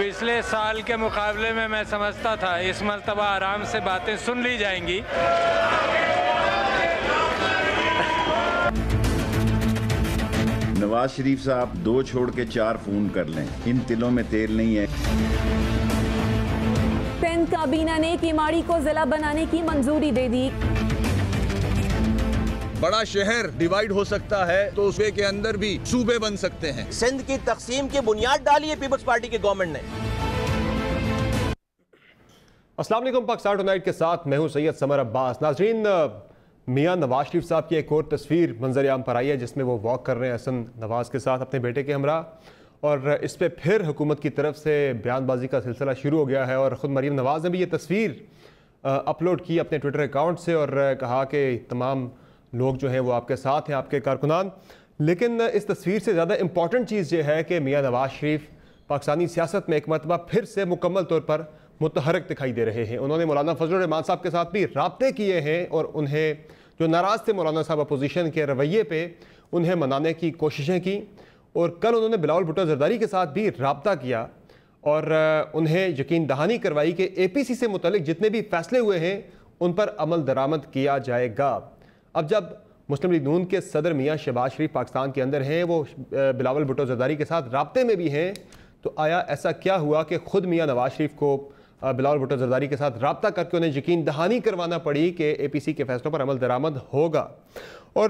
पिछले साल के मुकाबले में मैं समझता था इस मर्तबा आराम से बातें सुन ली जाएंगी। नवाज शरीफ साहब 2 छोड़ के 4 फोन कर लें, इन तिलों में तेल नहीं है। सिंध काबीना ने किमाड़ी को जिला बनाने की मंजूरी दे दी। बड़ा शहर डिवाइड हो सकता है तो उसके के अंदर भी सूबे बन सकते हैं। सिंध की तकसीम की बुनियाद डाली है पीपल्स पार्टी की गवर्नमेंट ने। अस्सलाम वालेकुम, पाकिस्तान टुनाइट के साथ मैं हूं सैयद समर अब्बास। नाजरीन, मियां नवाज शरीफ साहब की एक और तस्वीर मंजर आम पर आई है जिसमें वो वॉक कर रहे हैं हसन नवाज के साथ अपने बेटे के हमरा, और इस पर फिर हुकूमत की तरफ से बयानबाजी का सिलसिला शुरू हो गया है। और ख़ुद मरीम नवाज ने भी ये तस्वीर अपलोड की अपने ट्विटर अकाउंट से और कहा कि तमाम लोग जो हैं वो आपके साथ हैं, आपके कारकुनान। लेकिन इस तस्वीर से ज़्यादा इम्पॉर्टेंट चीज़ ये है कि मियां नवाज शरीफ पाकिस्तानी सियासत में एक मरतबा फिर से मुकम्मल तौर पर मुतहरक दिखाई दे रहे हैं। उन्होंने मौलाना फजल रहमान साहब के साथ भी राब्ते किए हैं और उन्हें जो नाराज़ थे मौलाना साहब अपोजिशन के रवैये पे, उन्हें मनाने की कोशिशें की। और कल उन्होंने बिलावल भुट्टो जरदारी के साथ भी राब्ता किया और उन्हें यकीन दहानी करवाई कि APC से मुतल्लिक जितने भी फैसले हुए हैं उन पर अमल दरामद किया जाएगा। अब जब मुस्लिम लीग नून के सदर मियां शहबाज शरीफ पाकिस्तान के अंदर हैं, वो बिलावल भुट्टो जरदारी के साथ राब्ते में भी हैं, तो आया ऐसा क्या हुआ कि ख़ुद मियां नवाज शरीफ को बिलावल भुट्टो जरदारी के साथ राब्ता करके उन्हें यकीन दहानी करवाना पड़ी कि APC के फैसलों पर अमल दरामद होगा। और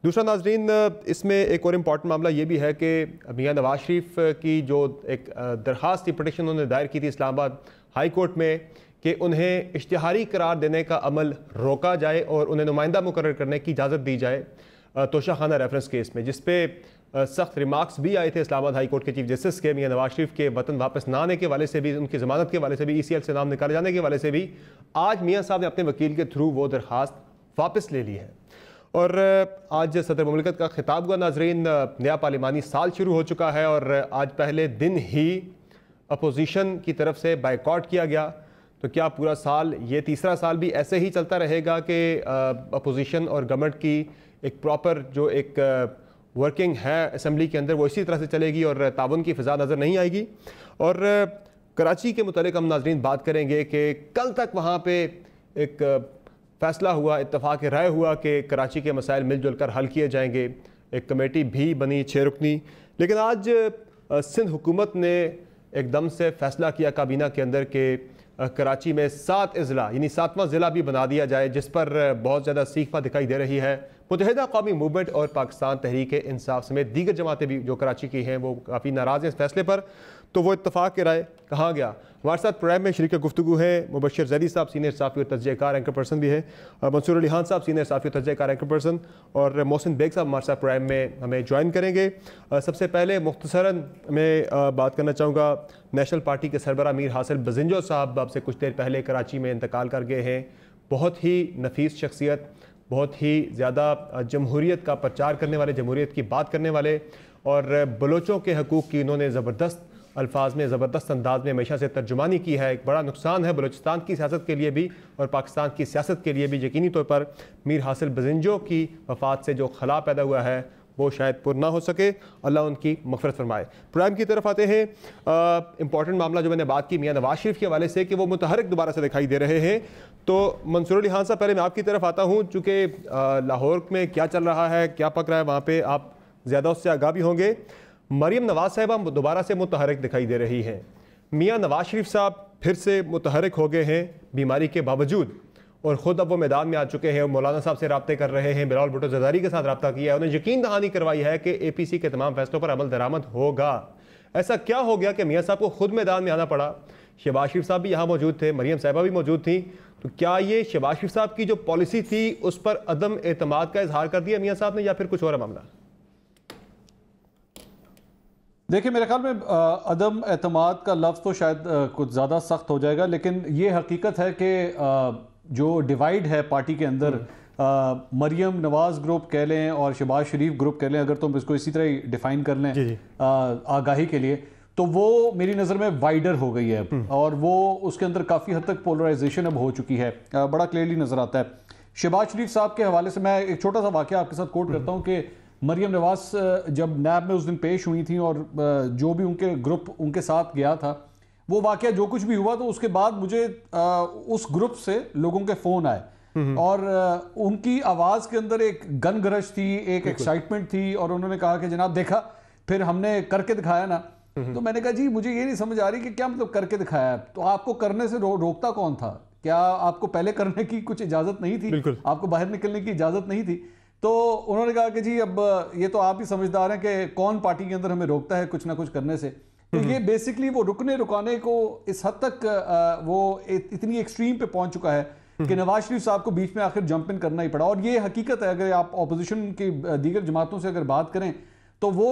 दूसरा नाजरीन, इसमें एक और इम्पॉर्टेंट मामला ये भी है कि मियां नवाज शरीफ की जो एक दरख्वास्त थी, पिटिशन उन्होंने दायर की थी इस्लामाबाद हाई कोर्ट में कि उन्हें इश्तिहारी करार देने का अमल रोका जाए और उन्हें नुमाइंदा मुकर्रर करने की इजाज़त दी जाए तोशाखाना रेफरेंस केस में, जिस पे सख्त रिमार्क्स भी आए थे इस्लामाबाद हाई कोर्ट के चीफ जस्टिस के। मियां नवाज शरीफ के वतन वापस ना आने के वाले से भी, उनकी ज़मानत के वाले से भी, ECL से नाम निकाले जाने के वाले से भी आज मियां साहब ने अपने वकील के थ्रू वो दरख्वास्त वापस ले ली है। और आज सदर मुमलिकत का खिताब हुआ। नाजरीन, नया पार्लिमानी साल शुरू हो चुका है और आज पहले दिन ही अपोजिशन की तरफ से बायकॉट किया गया। तो क्या पूरा साल, ये तीसरा साल भी ऐसे ही चलता रहेगा कि अपोजिशन और गवर्नमेंट की एक प्रॉपर जो एक वर्किंग है असम्बली के अंदर वो इसी तरह से चलेगी और ताउन की फ़िज़ा नज़र नहीं आएगी? और कराची के मुतालिक हम नाजरीन बात करेंगे कि कल तक वहाँ पे एक फ़ैसला हुआ, इत्तफ़ाक़ राय हुआ कि कराची के मसाइल मिलजुल कर हल किए जाएंगे। एक कमेटी भी बनी 6 रुकनी। लेकिन आज सिंध हुकूमत ने एकदम से फ़ैसला किया काबीना के अंदर के कराची में 7 अज़ला यानी 7वां ज़िला भी बना दिया जाए, जिस पर बहुत ज़्यादा सीखा दिखाई दे रही है। मुत्तहिदा कौमी मूवमेंट और पाकिस्तान तहरीक इंसाफ समेत दीगर जमातें भी जो कराची की हैं वो काफ़ी नाराज़ हैं इस फैसले पर। तो वो इत्तफ़ाक़ की राय कहाँ गया? हमारे साथ प्रोग्राम में शरीक गुफ्तगू है मुबशर ज़ैदी साहब, सीनियर साफ़ी और तजज़ियाकार एंकर पर्सन भी है, मंसूर अली खान साहब, सीनियर साफ़ी और तजज़ियाकार एंकर पर्सन, और मोहसिन बेग साहब हमारे साथ प्रोग्राम में हमें ज्वाइन करेंगे। सबसे पहले मुख्तसरन मैं बात करना चाहूँगा, नेशनल पार्टी के सरबराह मीर हासिल बजिंजो साहब आपसे कुछ देर पहले कराची में इंतकाल कर गए हैं। बहुत ही नफीस शख्सियत, बहुत ही ज़्यादा जमहूरियत का प्रचार करने वाले, जमहूरियत की बात करने वाले, और बलोचों के हकूक़ की इन्होंने ज़बरदस्त अल्फाज में, ज़बरदस्त अंदाज में हमेशा से तर्जुमानी की है। एक बड़ा नुकसान है बलूचिस्तान की सियासत के लिए भी और पाकिस्तान की सियासत के लिए भी। यकीनी तौर पर मीर हासिल बजिंजो की वफ़ात से जो खला पैदा हुआ है वो शायद पुर ना हो सके, अल्लाह उनकी मग़फ़िरत फरमाए। प्रोग्राम की तरफ आते हैं। इंपॉर्टेंट मामला जो मैंने बात की मियां नवाज शरीफ के हवाले से कि वो मुतहरक दोबारा से दिखाई दे रहे हैं। तो मंसूर अली खान साहब, पहले मैं आपकी तरफ आता हूँ, चूँकि लाहौर में क्या चल रहा है, क्या पक रहा है, वहाँ पर आप ज़्यादा उससे आगाह भी होंगे। मरीम नवाज साहिबा दोबारा से मुतहरक दिखाई दे रही हैं। मियां नवाज शरीफ साहब फिर से मुतहरक हो गए हैं बीमारी के बावजूद, और ख़ुद अब वो मैदान में आ चुके हैं और मौलाना साहब से रब्ते कर रहे हैं, बिलावल भुट्टो जरदारी के साथ रब्ता किया है, उन्हें यकीन दहानी करवाई है कि APC के तमाम फैसलों पर अमल दरामद होगा। ऐसा क्या हो गया कि मियां साहब को खुद मैदान में आना पड़ा? शहबाज शरीफ साहब भी यहाँ मौजूद थे, मरीम साहिबा भी मौजूद थी। तो क्या ये शहबाज शरीफ साहब की जो पॉलिसी थी उस पर अदम एतमाद का इजहार कर दिया मियां साहब ने, या फिर कुछ और मामला? देखिए, मेरे ख्याल में अदम एतमाद का लफ्ज़ तो शायद कुछ ज़्यादा सख्त हो जाएगा, लेकिन ये हकीकत है कि जो डिवाइड है पार्टी के अंदर, मरियम नवाज ग्रुप कह लें और शहबाज शरीफ ग्रुप कह लें, अगर तुम इसको इसी तरह डिफाइन कर लें आगाही के लिए, तो वो मेरी नज़र में वाइडर हो गई है और वो उसके अंदर काफ़ी हद तक पोलराइजेशन अब हो चुकी है, बड़ा क्लियरली नज़र आता है। शहबाज शरीफ साहब के हवाले से मैं एक छोटा सा वाक़या आपके साथ कोट करता हूँ कि मरियम नवाज जब नैब में उस दिन पेश हुई थी और जो भी उनके ग्रुप उनके साथ गया था, वो वाकया जो कुछ भी हुआ तो उसके बाद मुझे उस ग्रुप से लोगों के फोन आए और उनकी आवाज के अंदर एक गन गरज थी, एक एक्साइटमेंट थी और उन्होंने कहा कि जनाब देखा फिर हमने करके दिखाया ना। तो मैंने कहा जी मुझे ये नहीं समझ आ रही कि क्या मतलब करके दिखाया, तो आपको करने से रोकता कौन था? क्या आपको पहले करने की कुछ इजाजत नहीं थी? आपको बाहर निकलने की इजाजत नहीं थी? तो उन्होंने कहा कि जी अब ये तो आप ही समझदार हैं कि कौन पार्टी के अंदर हमें रोकता है कुछ ना कुछ करने से। तो ये बेसिकली वो रुकाने को इस हद तक वो इतनी एक्सट्रीम पे पहुंच चुका है कि नवाज शरीफ साहब को बीच में आखिर जंप इन करना ही पड़ा। और ये हकीकत है, अगर आप ऑपोजिशन की दीगर जमातों से अगर बात करें तो वो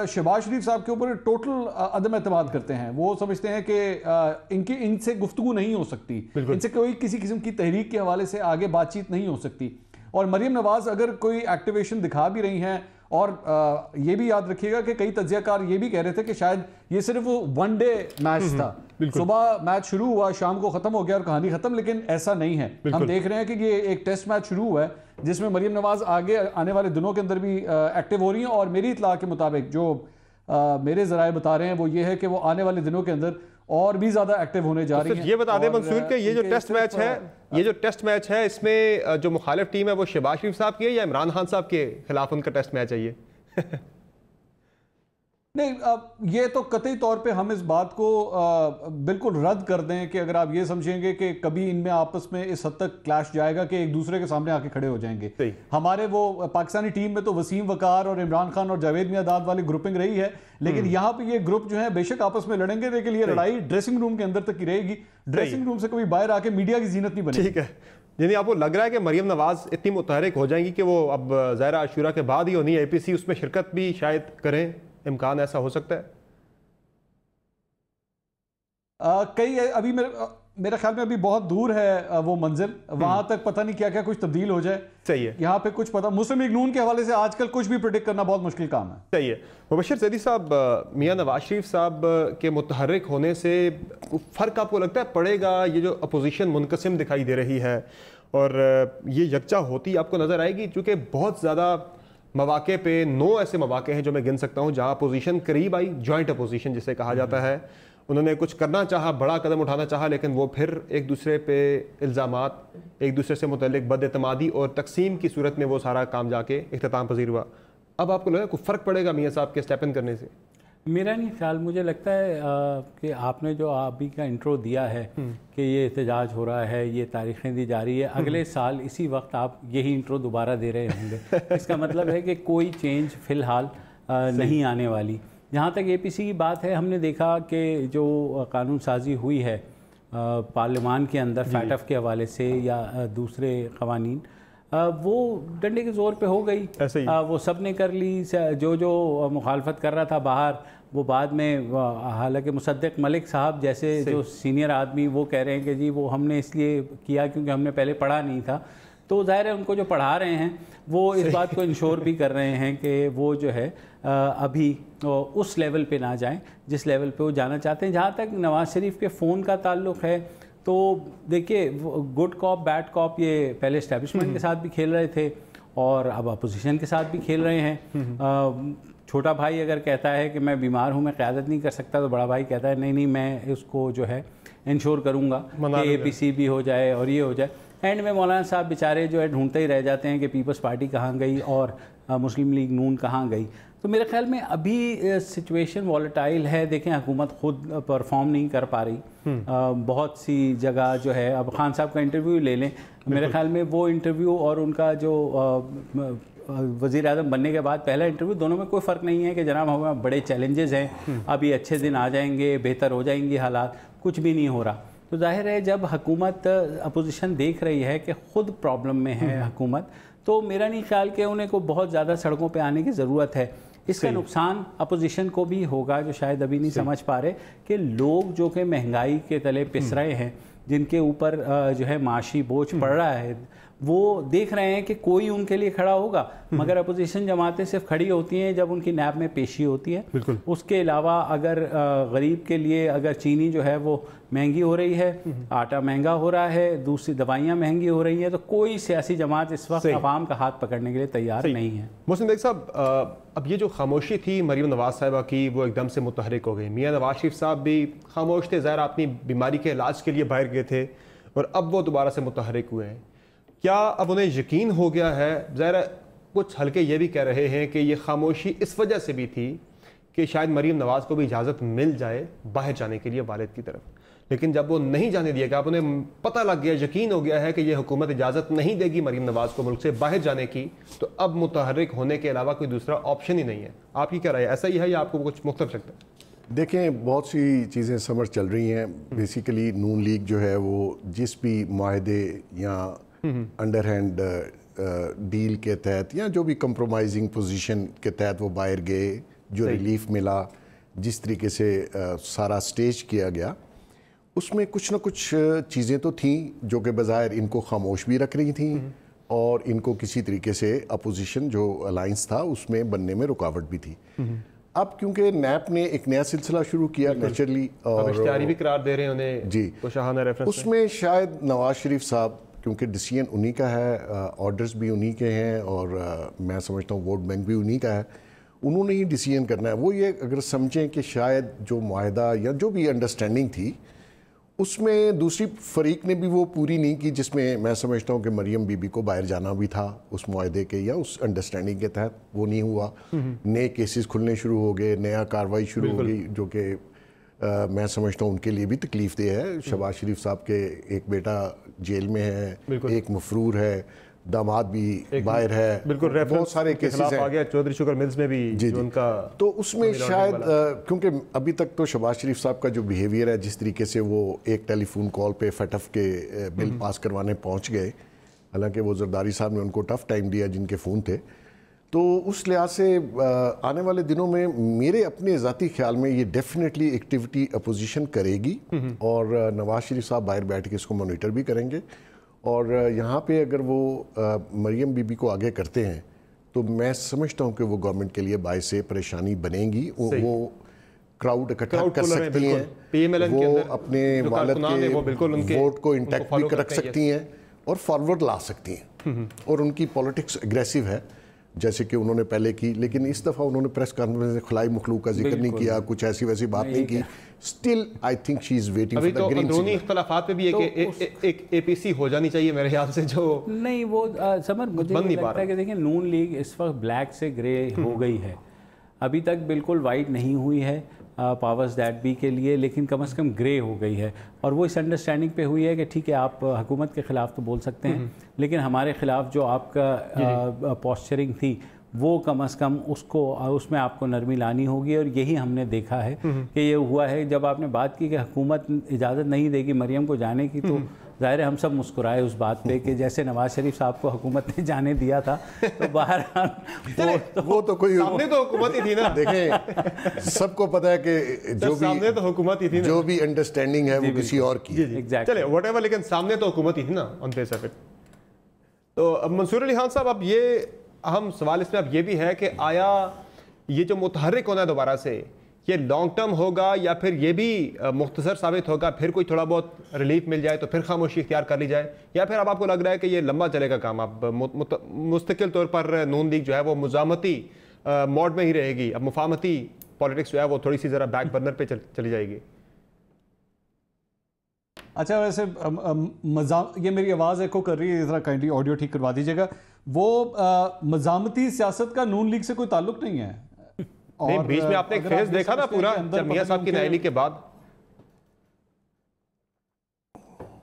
शहबाज शरीफ साहब के ऊपर टोटल अदम एतमाद करते हैं। वो समझते हैं कि इनसे गुफ्तगू नहीं हो सकती, इनसे कोई किसी किस्म की तहरीक के हवाले से आगे बातचीत नहीं हो सकती। और मरियम नवाज अगर कोई एक्टिवेशन दिखा भी रही हैं, और ये भी याद रखिएगा कि कई तज्जियाकार ये भी कह रहे थे कि शायद ये सिर्फ वन डे मैच था, सुबह मैच शुरू हुआ शाम को खत्म हो गया और कहानी खत्म, लेकिन ऐसा नहीं है। हम देख रहे हैं कि ये एक टेस्ट मैच शुरू हुआ है जिसमें मरियम नवाज आगे आने वाले दिनों के अंदर भी एक्टिव हो रही हैं। और मेरी इत्तला के मुताबिक जो मेरे जराए बता रहे हैं वो ये है कि वो आने वाले दिनों के अंदर और भी ज्यादा एक्टिव होने जा रही है। ये बता दें मंसूर के ये जो टेस्ट मैच है इसमें जो मुखालिफ टीम है वो शहबाज शरीफ साहब की है या इमरान खान साहब के खिलाफ उनका टेस्ट मैच है ये? नहीं, ये तो कतई तौर पे हम इस बात को बिल्कुल रद्द कर दें कि अगर आप ये समझेंगे कि कभी इनमें आपस में इस हद तक क्लैश जाएगा कि एक दूसरे के सामने आके खड़े हो जाएंगे। हमारे वो पाकिस्तानी टीम में तो वसीम वकार और इमरान खान और जावेद मियादाद वाली ग्रुपिंग रही है, लेकिन यहाँ पे ये ग्रुप जो है बेशक आपस में लड़ेंगे लेकिन ये लड़ाई ड्रेसिंग रूम के अंदर तक ही रहेगी। ड्रेसिंग रूम से कभी बाहर आके मीडिया की जीनत नहीं बनेगी। ठीक है, यानी आपको लग रहा है कि मरियम नवाज इतनी मुतहरिक हो जाएंगी कि वो अब ज़ाहिरा आशूरा के बाद ही होनी है APC उसमें शिरकत भी शायद करें, इम्कान ऐसा हो सकता है? कई अभी मेरे ख्याल में अभी बहुत दूर है वो मंजिल, वहां तक पता नहीं क्या क्या कुछ तब्दील हो जाए। सही है, यहाँ पे कुछ पता मुस्लिम लीग नून के हवाले से आजकल कुछ भी प्रेडिक्ट करना बहुत मुश्किल काम है। सही है। मुबश्शिर ज़ैदी साहब, मियां नवाज शरीफ साहब के मुतहर्रिक होने से फ़र्क आपको लगता है पड़ेगा? ये जो अपोजिशन मुनकसिम दिखाई दे रही है और ये यकजा होती आपको नज़र आएगी? चूँकि बहुत ज़्यादा मौके पे 9 ऐसे मौके हैं जो मैं गिन सकता हूँ जहाँ अपोजिशन करीब आई, जॉइंट अपोजिशन जिसे कहा जाता है। उन्होंने कुछ करना चाहा, बड़ा कदम उठाना चाहा, लेकिन वो फिर एक दूसरे पे इल्ज़ामात, एक दूसरे से मुतल्लिक बदएतमादी और तकसीम की सूरत में वो सारा काम जाके इख्तिताम पजीर हुआ। अब आपको लगा कुछ फ़र्क पड़ेगा मियाँ साहब के स्टेप इन करने से? मेरा नहीं ख्याल, मुझे लगता है कि आपने जो अभी का इंट्रो दिया है कि ये एहतजाज हो रहा है, ये तारीखें दी जा रही है, अगले साल इसी वक्त आप यही इंट्रो दोबारा दे रहे होंगे। इसका मतलब है कि कोई चेंज फ़िलहाल नहीं आने वाली। जहाँ तक APC की बात है, हमने देखा कि जो कानून साजी हुई है पार्लियामान के अंदर फैटफ के हवाले से या दूसरे क़वानीन, वो डंडे के ज़ोर पे हो गई। वो सब ने कर ली, जो मुखालफत कर रहा था बाहर वो बाद में, हालांकि मुसद्दिक मलिक साहब जैसे जो सीनियर आदमी वो कह रहे हैं कि जी वो हमने इसलिए किया क्योंकि हमने पहले पढ़ा नहीं था। तो ज़ाहिर है उनको जो पढ़ा रहे हैं वो इस बात को इंश्योर भी कर रहे हैं कि वो जो है अभी उस लेवल पे ना जाएं जिस लेवल पे वो जाना चाहते हैं। जहाँ तक नवाज शरीफ के फ़ोन का ताल्लुक़ है तो देखिए, गुड कॉप बैड कॉप ये पहले इस्टेब्लिशमेंट के साथ भी खेल रहे थे और अब अपोजिशन के साथ भी खेल रहे हैं। छोटा भाई अगर कहता है कि मैं बीमार हूँ, मैं क़यादत नहीं कर सकता, तो बड़ा भाई कहता है नहीं मैं उसको जो है इंश्योर करूँगा कि APC भी हो जाए और ये हो जाए। एंड में मौलाना साहब बेचारे जो है ढूंढते ही रह जाते हैं कि पीपल्स पार्टी कहाँ गई और मुस्लिम लीग नून कहाँ गई। तो मेरे ख्याल में अभी सिचुएशन वॉलेटाइल है। देखें, हुकूमत खुद परफॉर्म नहीं कर पा रही बहुत सी जगह जो है। अब खान साहब का इंटरव्यू ले लें, मेरे ख्याल में वो इंटरव्यू और उनका जो वज़ीर आज़म बनने के बाद पहला इंटरव्यू, दोनों में कोई फ़र्क नहीं है कि जनाब हमें बड़े चैलेंजेस हैं, अभी अच्छे दिन आ जाएंगे, बेहतर हो जाएंगी हालात, कुछ भी नहीं हो रहा। तो जाहिर है जब हुकूमत अपोजिशन देख रही है कि ख़ुद प्रॉब्लम में है हुकूमत, तो मेरा नहीं ख्याल कि उन्हें को बहुत ज़्यादा सड़कों पे आने की ज़रूरत है। इसका नुकसान अपोजिशन को भी होगा जो शायद अभी नहीं समझ पा रहे कि लोग जो कि महंगाई के तले पिस रहे हैं, जिनके ऊपर जो है माशी बोझ पड़ रहा है, वो देख रहे हैं कि कोई उनके लिए खड़ा होगा, मगर अपोजिशन जमातें सिर्फ खड़ी होती हैं जब उनकी नैब में पेशी होती है। बिल्कुल। उसके अलावा अगर गरीब के लिए अगर चीनी जो है वो महंगी हो रही है, आटा महंगा हो रहा है, दूसरी दवाइयाँ महंगी हो रही हैं, तो कोई सियासी जमात इस वक्त अवाम का हाथ पकड़ने के लिए तैयार नहीं है। मोहसिन बेग साहब, अब ये जो खामोशी थी मरीम नवाज साहिबा की, वो एकदम से मुतहरिक हो गई। मियाँ नवाज शरीफ साहब भी खामोश थे, ज़ाहिर अपनी बीमारी के इलाज के लिए बाहर गए थे, और अब वो दोबारा से मुतहरिक हुए हैं। क्या अब उन्हें यकीन हो गया है? ज़ाहिर कुछ हल्के ये भी कह रहे हैं कि ये खामोशी इस वजह से भी थी कि शायद मरीम नवाज को भी इजाज़त मिल जाए बाहर जाने के लिए वालिद की तरफ, लेकिन जब वो नहीं जाने दिया गया, अब उन्हें पता लग गया, यकीन हो गया है कि ये हुकूमत इजाज़त नहीं देगी मरीम नवाज को मुल्क से बाहर जाने की, तो अब मुतहर्रिक होने के अलावा कोई दूसरा ऑप्शन ही नहीं है। आपकी क्या राय है, ऐसा ही है या आपको कुछ मुख्तलिफ लगता है? देखें, बहुत सी चीज़ें समझ चल रही हैं। बेसिकली नून लीग जो है वो जिस भी माहदे या अंडर हैंड डील के तहत या जो भी कंप्रोमाइजिंग पोजीशन के तहत वो बाहर गए, जो रिलीफ मिला, जिस तरीके से सारा स्टेज किया गया, उसमें कुछ ना कुछ चीज़ें तो थीं जो कि बज़ाहिर इनको खामोश भी रख रही थीं, और इनको किसी तरीके से अपोजिशन जो अलायंस था उसमें बनने में रुकावट भी थी। अब क्योंकि नैप ने एक नया सिलसिला शुरू किया नेचुरली, और इश्तिहारी भी करार दे रहे हैं उन्हें जी, तो शाहाना रेफरेंस उसमें शायद नवाज शरीफ साहब, क्योंकि डिसीजन उन्हीं का है, ऑर्डर्स भी उन्हीं के हैं, और मैं समझता हूँ वोट बैंक भी उन्हीं का है, उन्होंने ही डिसीजन करना है। वो ये अगर समझें कि शायद जो मुआहदा या जो भी अंडरस्टैंडिंग थी उसमें दूसरी फरीक ने भी वो पूरी नहीं की, जिसमें मैं समझता हूँ कि मरियम बीबी को बाहर जाना भी था उस मुआहदे के या उस अंडरस्टैंडिंग के तहत, वो नहीं हुआ। नए केसेस खुलने शुरू हो गए, नया कार्रवाई शुरू हो गई, जो कि मैं समझता हूँ उनके लिए भी तकलीफ दे है। शहबाज शरीफ साहब के एक बेटा जेल में है, एक मफरूर है, दामाद भी बाहर है, बिल्कुल बहुत सारे केसेस हैं। आ गया चौधरी शुगर मिल्स में भी जी, जी। उनका, तो उसमें शायद क्योंकि अभी तक तो शहबाज शरीफ साहब का जो बिहेवियर है, जिस तरीके से वो एक टेलीफोन कॉल पे फटफ के बिल पास करवाने पहुंच गए, हालांकि वो जरदारी साहब ने उनको टफ टाइम दिया जिनके फ़ोन थे, तो उस लिहाज से आने वाले दिनों में मेरे अपने ज़ाती ख्याल में ये डेफिनेटली एक्टिविटी अपोजिशन करेगी, और नवाज शरीफ साहब बाहर बैठ के इसको मॉनिटर भी करेंगे। और यहाँ पे अगर वो मरियम बीबी को आगे करते हैं तो मैं समझता हूँ कि वो गवर्नमेंट के लिए बायस से परेशानी बनेगी। वो क्राउड इकट्ठा कर सकती हैं, वो अपने वालिद के वोट को इंटैक्ट भी रख सकती हैं और फॉरवर्ड ला सकती हैं, और उनकी पॉलिटिक्स एग्रेसिव है जैसे कि उन्होंने पहले की, लेकिन इस दफ़ा उन्होंने प्रेस कॉन्फ्रेंस में खिलाई मखलूक का जिक्र नहीं किया, कुछ ऐसी वैसी बात नहीं की। Still I think she is waiting for the green signal. अंदरूनी इख्तलाफात पे भी एक एपीसी हो जानी चाहिए मेरे ख्याल से, जो नहीं वो समर मुझे लगता है कि देखिए नून लीग इस वक्त ब्लैक से ग्रे हो गई है, अभी तक बिल्कुल वाइट नहीं हुई है पावर्स दैट बी के लिए, लेकिन कम से कम ग्रे हो गई है, और वो इस अंडरस्टैंडिंग पे हुई है कि ठीक है आप हुकूमत के ख़िलाफ़ तो बोल सकते हैं, लेकिन हमारे ख़िलाफ़ जो आपका पॉस्चरिंग थी वो कम से कम उसमें आपको नरमी लानी होगी। और यही हमने देखा है कि ये हुआ है। जब आपने बात की कि हुकूमत इजाज़त नहीं देगी मरियम को जाने की, तो ज़ाहिर है हम सब मुस्कुराए उस बात पे कि जैसे नवाज शरीफ साहब को हुकूमत ने जाने दिया था, तो बाहर वो तो कोई सामने तो हुकूमत ही थी ना। देखें, सबको पता है कि जो सामने तो हुकूमत ही थी ना, जो भी अंडरस्टैंडिंग है वो किसी और की है। चले व्हाटएवर, लेकिन सामने तो हुकूमत ही थी ना ऑन फेस ऑफ इट। तो अब मंसूर अली खान साहब, अब ये अहम सवाल इसमें अब ये भी है कि आया ये जो मुतहर्रिक होना है दोबारा से, ये लॉन्ग टर्म होगा या फिर ये भी मुख्तसर साबित होगा, फिर कोई थोड़ा बहुत रिलीफ मिल जाए तो फिर खामोशी इख्तियार कर ली जाए, या फिर अब आपको लग रहा है कि ये लंबा चलेगा काम, अब मुस्तकिल तौर पर नून लीग जो है वो मुजामती मोड में ही रहेगी, अब मुफाहमती पॉलिटिक्स जो है वो थोड़ी सी ज़रा बैक बर्नर पे चली जाएगी? अच्छा, वैसे ये मेरी आवाज़ एको कर रही है, ज़रा काइंडली ऑडियो ठीक करवा दीजिएगा। वो मज़ामती सियासत का नून लीग से कोई ताल्लुक नहीं है। नहीं, बीच में आपने एक फेज देखा ना पूरा जब मियां साहब की नाअहली के बाद।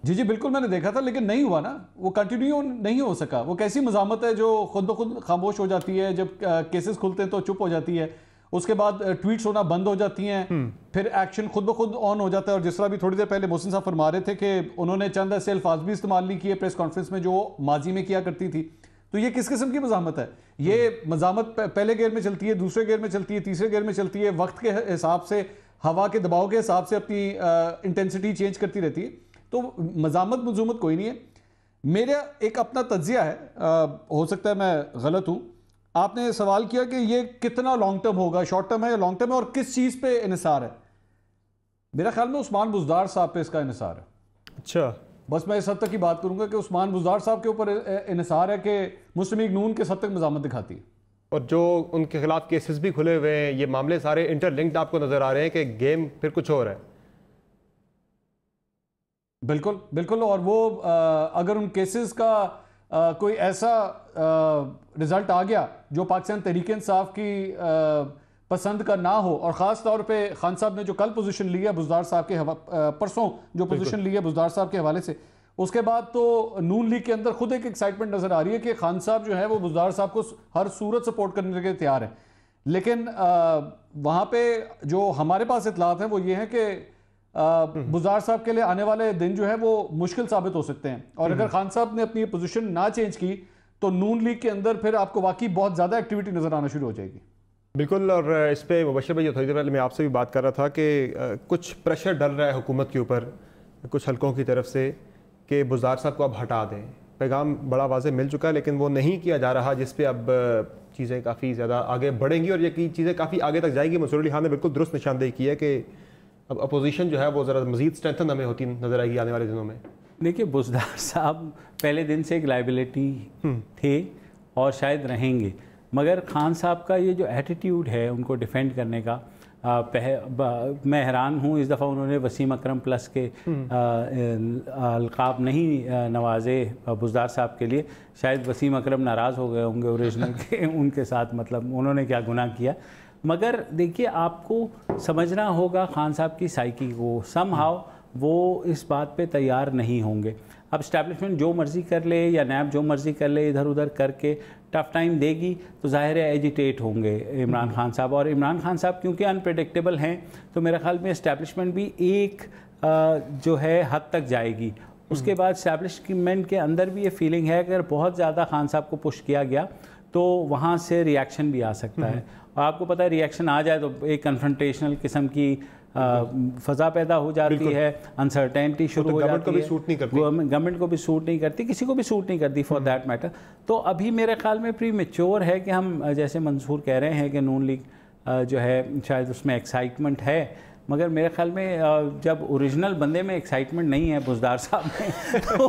जी जी बिल्कुल मैंने देखा था, लेकिन नहीं हुआ ना, वो कंटिन्यू नहीं हो सका। वो कैसी मज़ामत है जो खुद ब खुद खामोश हो जाती है, जब केसेस खुलते हैं तो चुप हो जाती है, उसके बाद ट्वीट्स होना बंद हो जाती हैं, फिर एक्शन खुद ब खुद ऑन हो जाता है। और जिस तरह भी थोड़ी देर पहले मोहसिन साहब फरमा रहे थे कि उन्होंने चंद ऐसे अल्फाज भी इस्तेमाल नहीं किए प्रेस कॉन्फ्रेंस में जो माजी में किया करती थी। तो ये किस किस्म की मज़ामत है? ये मज़ामत पहले गेयर में चलती है, दूसरे गेयर में चलती है, तीसरे गेयर में चलती है, वक्त के हिसाब से, हवा के दबाव के हिसाब से अपनी इंटेंसिटी चेंज करती रहती है। तो मज़ामत मजूमत कोई नहीं है। मेरा एक अपना तज्जिया है, हो सकता है मैं गलत हूं। आपने सवाल किया कि ये कितना लॉन्ग टर्म होगा, शॉर्ट टर्म है या लॉन्ग टर्म है, और किस चीज पे इन्हिसार है। मेरा ख्याल में उस्मान बुज़दार साहब पे इसका इन्हिसार है। अच्छा, बस मैं इस हद तक की बात करूंगा कि उस्मान बुज़दार साहब के ऊपर इन्हिसार है कि मुस्लिम लीग नून किस हद तक मज़ामत दिखाती है। और जो उनके खिलाफ केसेस भी खुले हुए हैं, ये मामले सारे इंटरलिंक्ड आपको नजर आ रहे हैं कि गेम फिर कुछ और है। बिल्कुल बिल्कुल। और वो अगर उन केसेस का कोई ऐसा रिजल्ट आ गया जो पाकिस्तान तहरीक इंसाफ की पसंद का ना हो, और ख़ास तौर पे खान साहब ने जो कल पोजीशन ली है बुज़दार साहब के परसों जो पोजीशन ली है बुज़दार साहब के हवाले से, उसके बाद तो नून लीग के अंदर खुद एक एक्साइटमेंट नज़र आ रही है कि खान साहब जो है वो बुज़दार साहब को हर सूरत सपोर्ट करने के तैयार है। लेकिन वहाँ पे जो हमारे पास इतलात हैं वो ये है कि बुज़दार साहब के लिए आने वाले दिन जो है वो मुश्किल साबित हो सकते हैं, और अगर खान साहब ने अपनी पोजीशन ना चेंज की तो नून लीग के अंदर फिर आपको वाकई बहुत ज़्यादा एक्टिविटी नज़र आना शुरू हो जाएगी। बिल्कुल। और इस पर मुबशर भाई थोड़ी देर पहले मैं आपसे भी बात कर रहा था कि कुछ प्रेशर डल रहा है हुकूमत के ऊपर कुछ हलकों की तरफ से कि बुज़दार साहब को अब हटा दें। पैगाम बड़ा वाज़ेह मिल चुका है लेकिन वो नहीं किया जा रहा, जिस पे अब चीज़ें काफ़ी ज़्यादा आगे बढ़ेंगी और ये चीज़ें काफ़ी आगे तक जाएंगी। मंसूर अली खान ने बिल्कुल दुरुस्त निशानदेही की है कि अब अपोजिशन जो है वो ज़रा मज़ीद स्ट्रेंथन हमें होती नज़र आएगी आने वाले दिनों में। देखिए, बुज़दार साहब पहले दिन से एक लाइबिलिटी थे और शायद रहेंगे, मगर खान साहब का ये जो एटीट्यूड है उनको डिफेंड करने का, मैं हैरान हूँ इस दफ़ा उन्होंने वसीम अकरम प्लस के अलक़ाब नहीं नवाजे बुज़दार साहब के लिए। शायद वसीम अकरम नाराज़ हो गए होंगे ओरिजिनल के उनके साथ, मतलब उन्होंने क्या गुनाह किया। मगर देखिए, आपको समझना होगा खान साहब की साइकी को, समहाउ वो इस बात पे तैयार नहीं होंगे। अब इस्टेब्लिशमेंट जो मर्ज़ी कर ले या नैब जो मर्ज़ी कर ले, इधर उधर करके टफ़ टाइम देगी तो ज़ाहिर है एजिटेट होंगे इमरान खान साहब। और इमरान खान साहब क्योंकि अनप्रेडिक्टेबल हैं तो मेरे ख्याल में इस्टेब्लिशमेंट भी एक जो है हद तक जाएगी। उसके बाद इस्टेब्लिशमेंट के अंदर भी ये फीलिंग है कि अगर बहुत ज़्यादा खान साहब को पुश किया गया तो वहाँ से रिएक्शन भी आ सकता है। और आपको पता है रिएक्शन आ जाए तो एक कन्फ्रंटेशनल किस्म की फ़ज़ा पैदा हो जाती है, अनसर्टेनिटी शुरू हो जाती है, गवर्नमेंट को भी सूट नहीं करती, किसी को भी सूट नहीं करती फॉर दैट मैटर। तो अभी मेरे ख्याल में प्री मैच्योर है कि हम जैसे मंसूर कह रहे हैं कि नून लीग जो है शायद उसमें एक्साइटमेंट है, मगर मेरे ख्याल में जब ओरिजिनल बंदे में एक्साइटमेंट नहीं है बुज़दार साहब में तो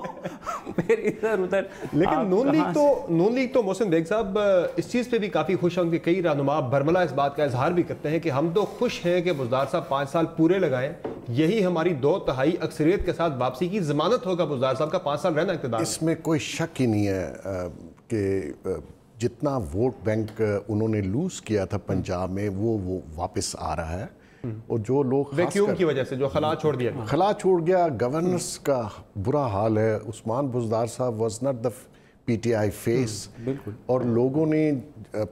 फिर इधर उधर। लेकिन नून लीग तो मोहसिन बेग साहब इस चीज़ पे भी काफ़ी खुश हैं। उनके कई रहनुमा बरमला इस बात का इजहार भी करते हैं कि हम तो खुश हैं कि बुज़दार साहब 5 साल पूरे लगाएं, यही हमारी 2/3 अक्सरियत के साथ वापसी की ज़मानत होगा बुज़दार साहब का 5 साल रहना इक़्तिदार। इसमें कोई शक ही नहीं है कि जितना वोट बैंक उन्होंने लूज किया था पंजाब में वो वापस आ रहा है। और जो लोग वैक्यूम की वजह से जो खला छोड़ गया गवर्नेंस का बुरा हाल है। उस्मान बुज़दार साहब was not the PTI face, और लोगों ने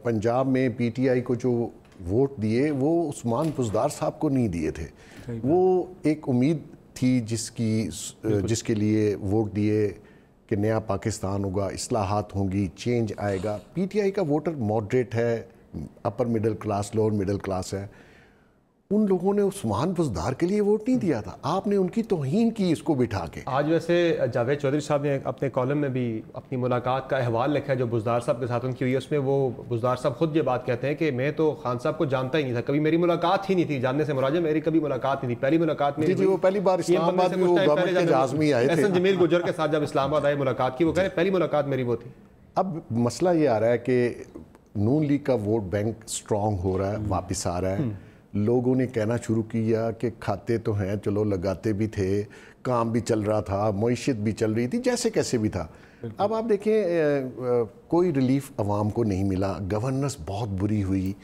पंजाब में पीटीआई को जो वोट दिए वो उस्मान बुज़दार साहब को नहीं दिए थे। वो एक उम्मीद थी जिसके लिए वोट दिए कि नया पाकिस्तान होगा, इस्लाहात होंगी, चेंज आएगा। पीटीआई का वोटर मॉडरेट है, upper middle class, lower middle class है। उन लोगों ने उस्मान बुज़दार के लिए वोट नहीं दिया था, आपने उनकी तौहीन की इसको बिठा के। आज वैसे जावेद चौधरी साहब ने अपने कॉलम में भी अपनी मुलाकात का अहवाल लिखा है जो बुज़दार साहब के साथ उनकी हुई है। उसमें वो बुज़दार साहब खुद ये बात कहते हैं कि मैं तो खान साहब को जानता ही नहीं था, कभी मेरी मुलाकात ही नहीं थी, जानने से मुराद मेरी कभी मुलाकात नहीं थी। पहली मुलाकात मेरी वो पहली बार इस्लामाबाद में गवर्नमेंट के जहाज़ में आए थे, एहसन जमील गुजर के साथ जब इस्लामाबाद आए मुलाकात की, वो कह रहे पहली मुलाकात मेरी वो थी। अब मसला ये आ रहा है कि नून लीग का वोट बैंक स्ट्रांग हो रहा है, वापस आ रहा है। लोगों ने कहना शुरू किया कि खाते तो हैं, चलो लगाते भी थे, काम भी चल रहा था, मईशत भी चल रही थी, जैसे कैसे भी था। अब आप देखें कोई रिलीफ अवाम को नहीं मिला, गवर्नेंस बहुत बुरी हुई।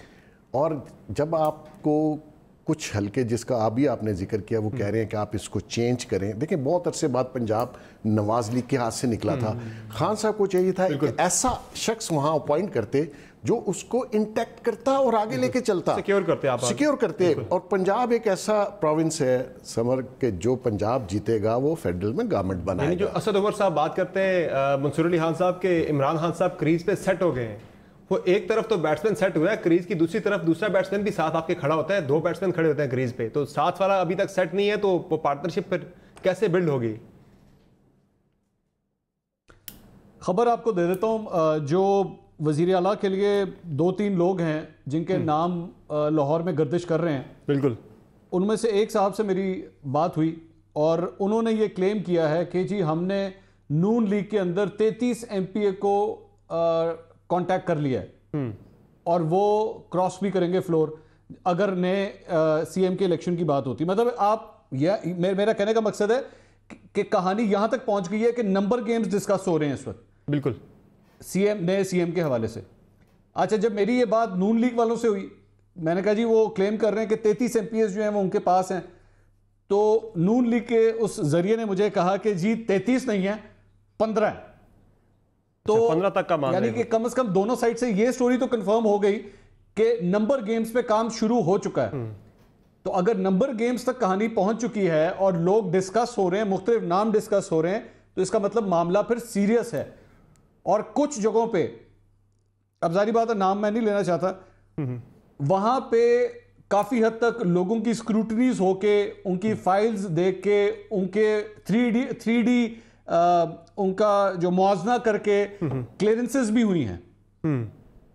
और जब आपको कुछ हल्के, जिसका अभी आपने जिक्र किया, वो कह रहे हैं कि आप इसको चेंज करें। देखें, बहुत अरसे बाद पंजाब नवाज लीग के हाथ से निकला था। खान साहब को चाहिए था कि ऐसा शख्स वहाँ अपॉइंट करते जो उसको इंटैक्ट करता और आगे लेके चलता, सिक्योर करते। और पंजाब एक ऐसा प्रोविंस है समर के जो पंजाब जीतेगा वो फेडरल में गवर्नमेंट बनाएगा। जो असद उमर साहब बात करते हैं मंसूर अली खान साहब के, इमरान खान साहब क्रीज पे सेट हो गए हैं। वो एक तरफ तो बैट्समैन सेट हुआ है क्रीज की, दूसरी तरफ दूसरा बैट्समैन भी साथ आपके खड़ा होता है, 2 बैट्समैन खड़े होते हैं क्रीज पे, तो साथ वाला अभी तक सेट नहीं है, तो वो पार्टनरशिप फिर कैसे बिल्ड होगी? खबर आपको दे देता हूँ। जो वज़ीर आला के लिए 2-3 लोग हैं जिनके नाम लाहौर में गर्दिश कर रहे हैं, बिल्कुल, उनमें से एक साहब से मेरी बात हुई और उन्होंने ये क्लेम किया है कि जी हमने नून लीग के अंदर 33 MPA को कांटेक्ट कर लिया है और वो क्रॉस भी करेंगे फ्लोर अगर नए CM के इलेक्शन की बात होती। मतलब आप मेरा कहने का मकसद है कि कहानी यहां तक पहुंच गई है कि नंबर गेम्स डिस्कस हो रहे हैं इस वक्त, बिल्कुल, नए CM के हवाले से। अच्छा, जब मेरी ये बात नून लीग वालों से हुई, मैंने कहा जी वो क्लेम कर रहे हैं कि 33 MPs जो हैं वो उनके पास हैं, तो नून लीग के उस जरिए ने मुझे कहा कि जी 33 नहीं है, 15 है। तो 15 तक का मान, यानी कि कम से कम दोनों साइड से ये स्टोरी तो कंफर्म हो गई कि नंबर गेम्स पे काम शुरू हो चुका है। तो अगर नंबर गेम्स तक कहानी पहुंच चुकी है और लोग डिस्कस हो रहे हैं, मुख्तलिफ नाम डिस्कस हो रहे हैं, तो इसका मतलब मामला फिर सीरियस है। और कुछ जगहों पे, अब जारी बात है नाम मैं नहीं लेना चाहता, वहां पे काफी हद तक लोगों की स्क्रूटनीज होके, उनकी फाइल्स देख के, उनके 3D उनका जो मुआवजा करके क्लियरेंसेस भी हुई हैं।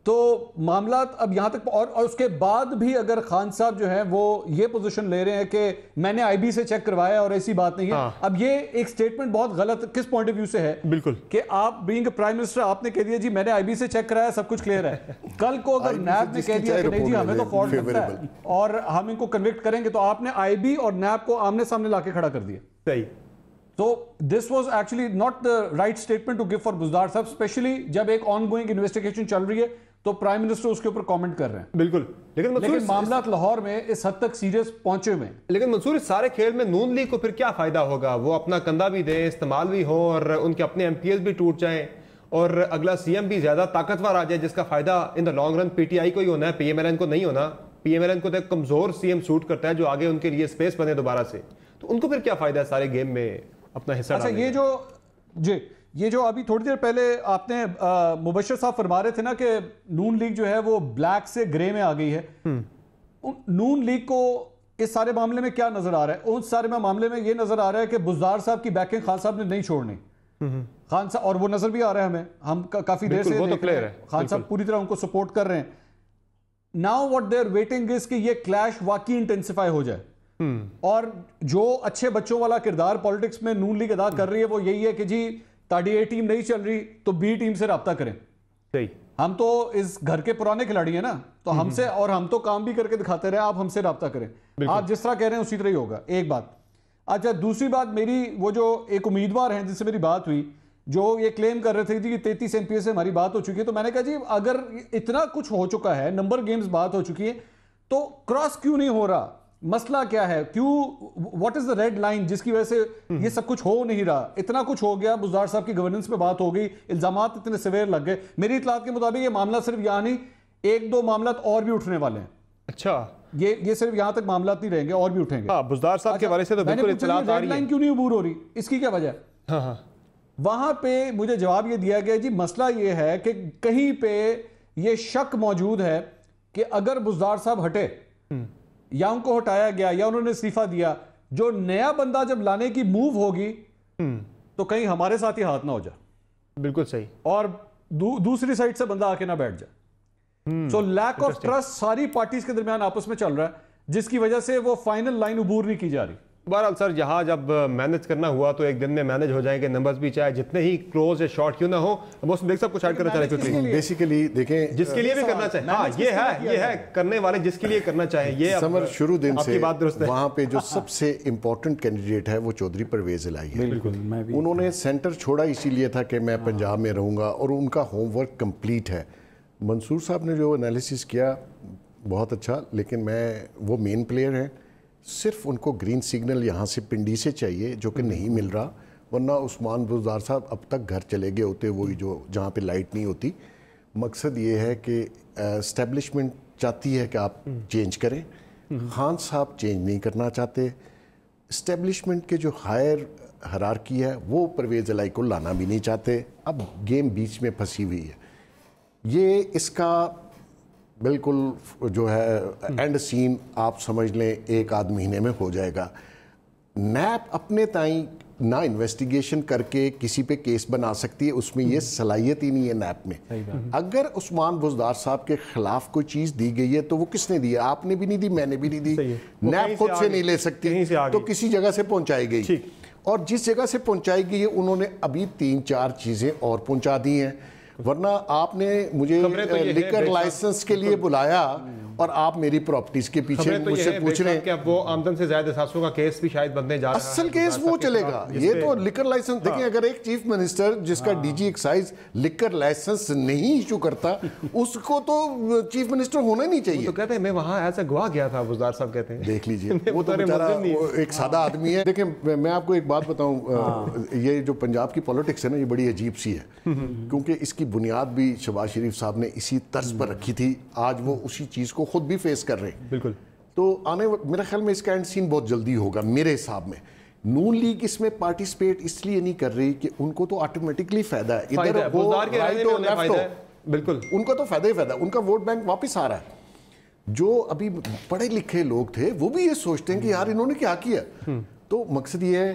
तो मामला अब यहां तक, और उसके बाद भी अगर खान साहब जो है वो ये पोजीशन ले रहे हैं कि मैंने IB से चेक करवाया और ऐसी बात नहीं है। अब ये एक स्टेटमेंट बहुत गलत किस पॉइंट ऑफ व्यू से है, बिल्कुल, कि आप बीइंग प्राइम मिनिस्टर आपने कह दिया जी मैंने IB से चेक कराया, सब कुछ क्लियर है। कल को अगर नैब ने कह दिया कि नहीं जी हमें तो फॉल्ट लगता है और हम इनको कन्विक्ट करेंगे, तो आपने IB और नैब को आमने सामने लाके खड़ा कर दिया। सही। तो this was actually not the right statement to give for Buzdar साहब, स्पेशली जब एक ऑनगोइंग इन्वेस्टिगेशन चल रही है तो प्राइम मिनिस्टर उसके ऊपर कमेंट कर रहे हैं। बिल्कुल, लेकिन मामला लाहौर में इस हद तक सीरियस पहुंचे हुए हैं। लेकिन मंसूर, इस सारे खेल में नून लीग को फिर क्या फायदा होगा? वो अपना कंधा भी दे, इस्तेमाल भी हो और उनके अपने MPs भी टूट जाएं और अगला CM भी ज्यादा ताकतवर आ जाए, जिसका फायदा in the long run PTI को ही होना है, PMLN को नहीं होना। PMLN को तो एक कमजोर CM सूट करता है जो आगे उनके लिए स्पेस बने दोबारा से, तो उनको फिर क्या फायदा है सारे गेम में अपना हिस्सा? अच्छा, ये जो अभी थोड़ी देर पहले आपने मुबशर साहब फरमा रहे थे ना कि नून लीग जो है वो ब्लैक से ग्रे में आ गई है, नून लीग को इस सारे मामले में क्या नजर आ रहा है? उस सारे मामले में ये नजर आ रहा है कि बुज़दार साहब की बैकिंग खान साहब ने नहीं छोड़नी। खान साहब, और वो नजर भी आ रहा है हमें, हम काफी देर से देख रहे हैं, खान साहब पूरी तरह उनको सपोर्ट कर रहे हैं। Now what they are waiting is कि ये क्लैश वाकई इंटेंसिफाई हो जाए, और जो अच्छे बच्चों वाला किरदार पॉलिटिक्स में नून लीग अदा कर रही है वो यही है कि जी ताड़ी A टीम नहीं चल रही तो B टीम से राब्ता करें। सही। हम तो इस घर के पुराने खिलाड़ी हैं ना, तो हमसे, और हम तो काम भी करके दिखाते रहे, आप हमसे राब्ता करें। आप जिस तरह कह रहे हैं उसी तरह ही होगा। एक बात। अच्छा, दूसरी बात, मेरी वो जो एक उम्मीदवार हैं जिससे मेरी बात हुई, जो ये क्लेम कर रहे थे जी कि 33 MPs से हमारी बात हो चुकी है, तो मैंने कहा जी अगर इतना कुछ हो चुका है, नंबर गेम्स बात हो चुकी है, तो क्रॉस क्यों नहीं हो रहा? मसला क्या है? क्यों, what is the red line जिसकी वजह से ये सब कुछ हो नहीं रहा? इतना कुछ हो गया, बुज़दार साहब की गवर्नेंस पे बात हो गई, इल्जामात इतने सवेर लग गए। मेरी इतलात के मुताबिक ये मामला सिर्फ यहाँ नहीं, 1-2 मामला और भी उठने वाले हैं। अच्छा, ये सिर्फ यहाँ तक मामला नहीं रहेंगे, और भी उठेंगे। बुज़दार साहब के बारे से तो बिल्कुल इत्तलात आ रही है। रेड लाइन क्यों नहीं अबूर हो रही, इसकी क्या वजह? हाँ, वहां पे मुझे जवाब ये दिया गया जी मसला ये है कि कहीं पे ये शक मौजूद है कि अगर बुज़दार साहब हटे या उनको हटाया गया या उन्होंने इस्तीफा दिया, जो नया बंदा जब लाने की मूव होगी तो कहीं हमारे साथ ही हाथ ना हो जाए। बिल्कुल सही। और दूसरी साइड से बंदा आके ना बैठ जाए। सो लैक ऑफ ट्रस्ट सारी पार्टीज के दरमियान आपस में चल रहा है, जिसकी वजह से वो फाइनल लाइन उबूर नहीं की जा रही। बहरहाल सर, यहाँ जब मैनेज करना हुआ तो एक दिन में मैनेज हो जाएंगे नंबर्स भी, चाहे जितने ही क्लोज या शॉर्ट क्यों ना हो। बॉस देख सब कुछ ऐड करना चाह रहे हैं बेसिकली, देखें जिसके लिए भी करना चाहिए। हाँ, ये है करने वाले जिसके लिए करना चाहे। ये समर शुरू दिन से बात दुरुस्त है। वहाँ पे जो सबसे इम्पोर्टेंट कैंडिडेट है वो चौधरी परवेज इलाही है। बिल्कुल, उन्होंने सेंटर छोड़ा इसीलिए था कि मैं पंजाब में रहूँगा, और उनका होमवर्क कंप्लीट है। मंसूर साहब ने जो एनालिसिस किया बहुत अच्छा, लेकिन वो मेन प्लेयर हैं, सिर्फ उनको ग्रीन सिग्नल यहाँ से पिंडी से चाहिए, जो कि नहीं मिल रहा, वरना उस्मान बुज़दार साहब अब तक घर चले गए होते, वही जो जहाँ पे लाइट नहीं होती। मकसद ये है कि एस्टेब्लिशमेंट चाहती है कि आप चेंज करें, खान साहब चेंज नहीं करना चाहते। एस्टेब्लिशमेंट के जो हायर हायरार्की है वो परवेज़ इलाही को लाना भी नहीं चाहते। अब गेम बीच में फंसी हुई है। ये इसका बिल्कुल जो है एंड सीन आप समझ लें 1 आध महीने में हो जाएगा। नैप अपने ताई ना इन्वेस्टिगेशन करके किसी पे केस बना सकती है, उसमें ये सलाहियत ही नहीं है नैप में। अगर उस्मान बुज़दार साहब के खिलाफ कोई चीज़ दी गई है तो वो किसने दी है? आपने भी नहीं दी, मैंने भी नहीं दी, नैप खुद से नहीं ले सकती, तो किसी जगह से पहुंचाई गई। और जिस जगह से पहुंचाई गई है उन्होंने अभी 3-4 चीज़ें और पहुंचा दी हैं, वरना आपने मुझे लिकर लाइसेंस के लिए बुलाया और आप मेरी प्रॉपर्टीज के पीछे मुझसे पूछ रहे हैं कि अब वो आमदन से ज्यादा एहसासों का केस भी शायद बनने जा रहा है। असल केस वो चलेगा, ये तो लिकर लाइसेंस देखिए, अगर एक चीफ मिनिस्टर जिसका डीजी एक्साइज लिकर लाइसेंस नहीं इशू करता उसको तो चीफ मिनिस्टर होना ही नहीं चाहिए। तो कहते हैं मैं वहां ऐसा गवा गया था, बुज़दार साहब कहते हैं। देख लीजिए वो तो बेचारा एक सादा आदमी है। देखिए मैं आपको एक बात बताऊं, ये जो पंजाब की पॉलिटिक्स है ना, ये बड़ी अजीब सी है, क्योंकि इसकी बुनियाद भी शहबाज शरीफ साहब ने इसी तर्ज पर रखी थी। आज वो उसी चीज को खुद भी फेस कर रहे हैं। बिल्कुल। तो मेरे ख्याल में इसका एंड सीन बहुत जल्दी होगा मेरे हिसाब में। नून लीग इसमें पार्टिसिपेट इसलिए नहीं कर रही कि उनको तो ऑटोमेटिकली फायदा है, इधर वो राइट हो लेफ्ट हो, बिल्कुल उनका तो फायदा ही फायदा, उनका वोट बैंक वापस आ रहा है। जो अभी पढ़े लिखे लोग थे वो भी ये सोचते हैं कि यार इन्होंने क्या किया। तो मकसद ये है,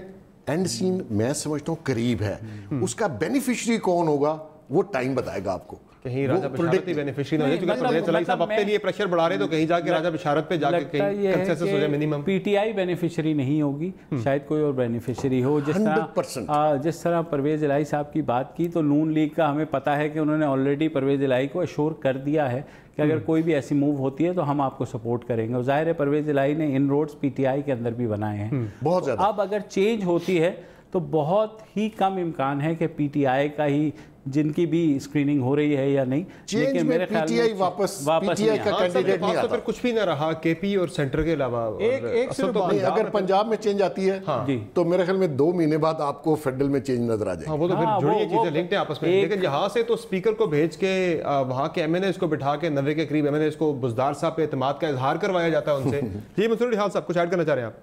एंड सीन मैं समझता हूँ करीब है, उसका बेनिफिशियरी कौन होगा वो टाइम बताएगा आपको। कहीं राजा बिशारत ही बेनिफिशियरी ना हो जाए, क्योंकि परवेज़ इलाही साहब अपने लिए प्रेशर बढ़ा रहे, तो कहीं जाके राजा बिशारत पे जाके कहीं कंसेंसस हो जाए मिनिमम। पीटीआई बेनिफिशियरी नहीं होगी, शायद कोई और बेनिफिशियरी हो। जिस तरह परवेज़ इलाही साहब की बात की, तो नून लीग का हमें पता है कि उन्होंने ऑलरेडी परवेज़ इलाही को अश्योर कर दिया है कि अगर कोई भी ऐसी मूव होती है तो हम आपको सपोर्ट करेंगे। और जाहिर है परवेज़ इलाही ने इन रोड्स पीटीआई के अंदर भी बनाए हैं बहुत ज़्यादा। अब अगर चेंज होती है तो बहुत ही कम इम्कान है कि पीटीआई का ही, जिनकी भी स्क्रीनिंग हो रही है या नहीं, लेकिन मेरे ख्याल में वापस पीटीआई का कैंडिडेट नहीं आता। तो फिर कुछ भी ना रहा केपी और सेंटर के अलावा। एक अगर पंजाब में चेंज आती है तो मेरे ख्याल में 2 महीने बाद आपको फेडरल में चेंज नजर आ जाएगा। वो तो फिर जुड़ी चीजें लिंक्ड है आपस में। लेकिन यहाँ से तो स्पीकर को भेज के वहाँ के एमएनए को बिठा के 90 के करीब एमएनए को बुज़दार साहब पे एतमाद का इजहार करवाया जाता है उनसे। जी मंसूर हाल साहब कुछ ऐड करना चाह रहे हैं आप?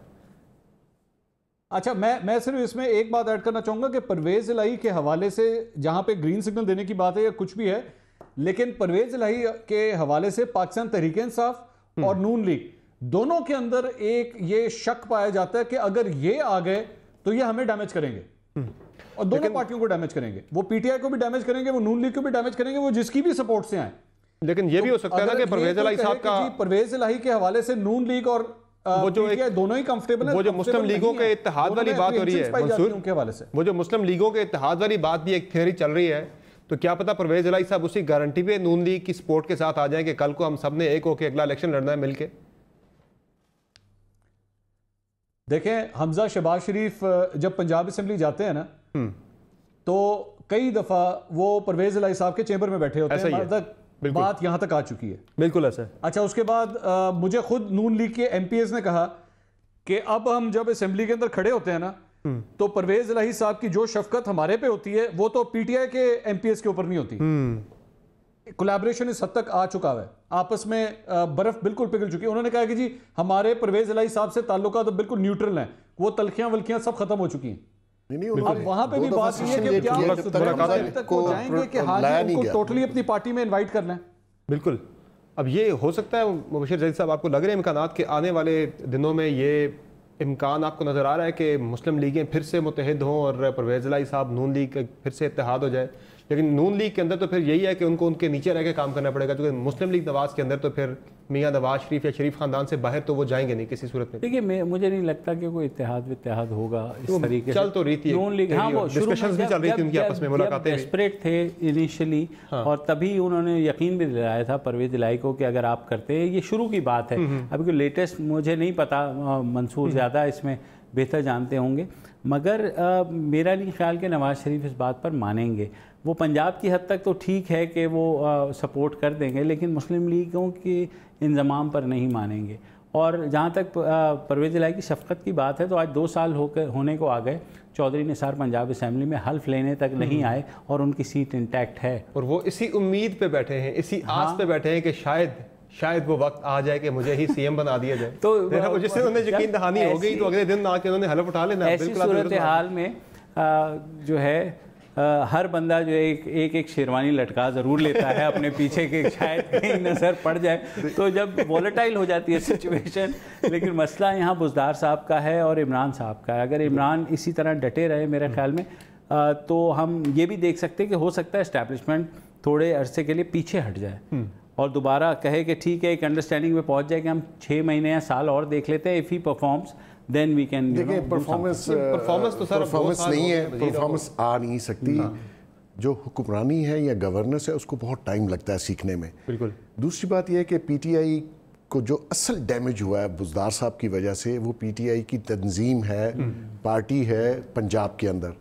अच्छा, मैं सिर्फ इसमें एक बात ऐड करना चाहूंगा कि परवेज इलाही के हवाले से, जहां पे ग्रीन सिग्नल देने की बात है या कुछ भी है, लेकिन परवेज इलाही के हवाले से पाकिस्तान तहरीक-ए-इंसाफ और नून लीग दोनों के अंदर एक ये शक पाया जाता है कि अगर ये आ गए तो ये हमें डैमेज करेंगे, और दोनों पार्टियों को डैमेज करेंगे। वो पीटीआई को भी डैमेज करेंगे, वो नून लीग को भी डैमेज करेंगे, वो जिसकी भी सपोर्ट से आए। लेकिन ये भी हो सकता है ना कि परवेज इलाही साहब का, परवेज इलाही के हवाले से नून लीग और वो जो दोनों ही कंफर्टेबल है। वो जो मुस्लिम लीगों के इत्तेहाद वाली बात हो रही है मंसूर, वो जो मुस्लिम लीगों के इत्तेहाद वाली बात भी एक थियरी चल रही है, तो क्या पता परवेज इलाही साहब उसी गारंटी पे नून लीग की सपोर्ट के साथ आ जाए कि कल को हम सब ने एक होकर अगला इलेक्शन लड़ना है मिलके। देखें, हमजा शहबाज शरीफ जब पंजाब असेंबली जाते हैं ना, तो कई दफा वो परवेज इलाही साहब के चेंबर में बैठे होते हैं। बात यहां तक आ चुकी है। बिल्कुल ऐसा। अच्छा, उसके बाद मुझे खुद नून लीग के एमपीएस ने कहा कि अब हम जब असेंबली के अंदर खड़े होते हैं ना, तो परवेज इलाही साहब की जो शफकत हमारे पे होती है वो तो पीटीआई के एमपीएस के ऊपर नहीं होती। कोलैबोरेशन इस हद तक आ चुका है, आपस में बर्फ बिल्कुल पिघल चुकी है। उन्होंने कहा कि जी हमारे परवेज इलाही साहब से ताल्लुकात तो बिल्कुल न्यूट्रल हैं, वो तलखियां वलखियां सब खत्म हो चुकी हैं। अब वहां पे भी बात ये है कि क्या तक हो जाएंगे कि हाल ही उनको टोटली अपनी पार्टी में इनवाइट करना है। बिल्कुल। अब ये हो सकता है मुबशिर जैद साहब, आपको लग रहे हैं इम्कानात के आने वाले दिनों में ये इम्कान आपको नज़र आ रहा है कि मुस्लिम लीगें फिर से मुत्तहिद हों और परवेज इलाही साहब नून लीग का फिर से इत्तेहाद हो जाए? लेकिन नून लीग के अंदर तो फिर यही है कि उनको उनके नीचे रह के काम करना पड़ेगा, क्योंकि मुस्लिम लीग नवाज के अंदर तो फिर मियां नवाज शरीफ या शरीफ खानदान से बाहर तो वो जाएंगे नहीं किसी सूरत में। देखिए, मुझे नहीं लगता कि कोई इत्तेहाद होगा इस तरीके से। चल तो रही थी नून लीग, हाँ, वो डिस्कशंस भी चल रही थी उनकी आपस में, मुलाकातें डेस्परेट थे इनिशियली, और तभी उन्होंने यकीन भी दिलाया था परवेज इलाही को कि अगर आप करते हैं, ये शुरू की बात है। अभी कोई लेटेस्ट मुझे नहीं पता, मंसूर ज़्यादा इसमें बेहतर जानते होंगे, मगर मेरा नहीं ख्याल कि नवाज शरीफ इस बात पर मानेंगे। वो पंजाब की हद तक तो ठीक है कि वो सपोर्ट कर देंगे, लेकिन मुस्लिम लीगों के इंज़माम पर नहीं मानेंगे। और जहाँ तक परवेज इलाही की शफकत की बात है, तो आज 2 साल होने को आ गए, चौधरी निसार पंजाब असेंबली में हल्फ लेने तक नहीं आए और उनकी सीट इंटैक्ट है। और वो इसी उम्मीद पे बैठे हैं, इसी आस पे बैठे हैं कि शायद वो वक्त आ जाए कि मुझे ही सीएम बना दिया जाए। तो जिससे उन्हें यकीन दहानी हो गई, तो अगले दिन आके उन्होंने हलफ उठा लेना। ऐसी सूरत हाल में जो है हर बंदा जो एक शेरवानी लटका ज़रूर लेता है अपने पीछे के, शायद कहीं नज़र पड़ जाए, तो जब वॉलेटाइल हो जाती है सिचुएशन। लेकिन मसला यहाँ बुज़दार साहब का है और इमरान साहब का है। अगर इमरान इसी तरह डटे रहे मेरे ख्याल में, तो हम ये भी देख सकते हैं कि हो सकता है इस्टेब्लिशमेंट थोड़े अरसे के लिए पीछे हट जाए और दोबारा कहे कि ठीक है, एक अंडरस्टैंडिंग में पहुँच जाए कि हम 6 महीने या साल और देख लेते हैं, if he performs then we can. देखिए परफॉर्मेंस तो परफॉर्मेंस नहीं है, परफॉर्मेंस आ नहीं सकती। जो हुक्मरानी है या गवर्नेंस है उसको बहुत टाइम लगता है सीखने में। बिल्कुल। दूसरी बात यह है कि पीटीआई को जो असल डैमेज हुआ है बुज़दार साहब की वजह से, वो पीटीआई की तंजीम है, पार्टी है पंजाब के अंदर।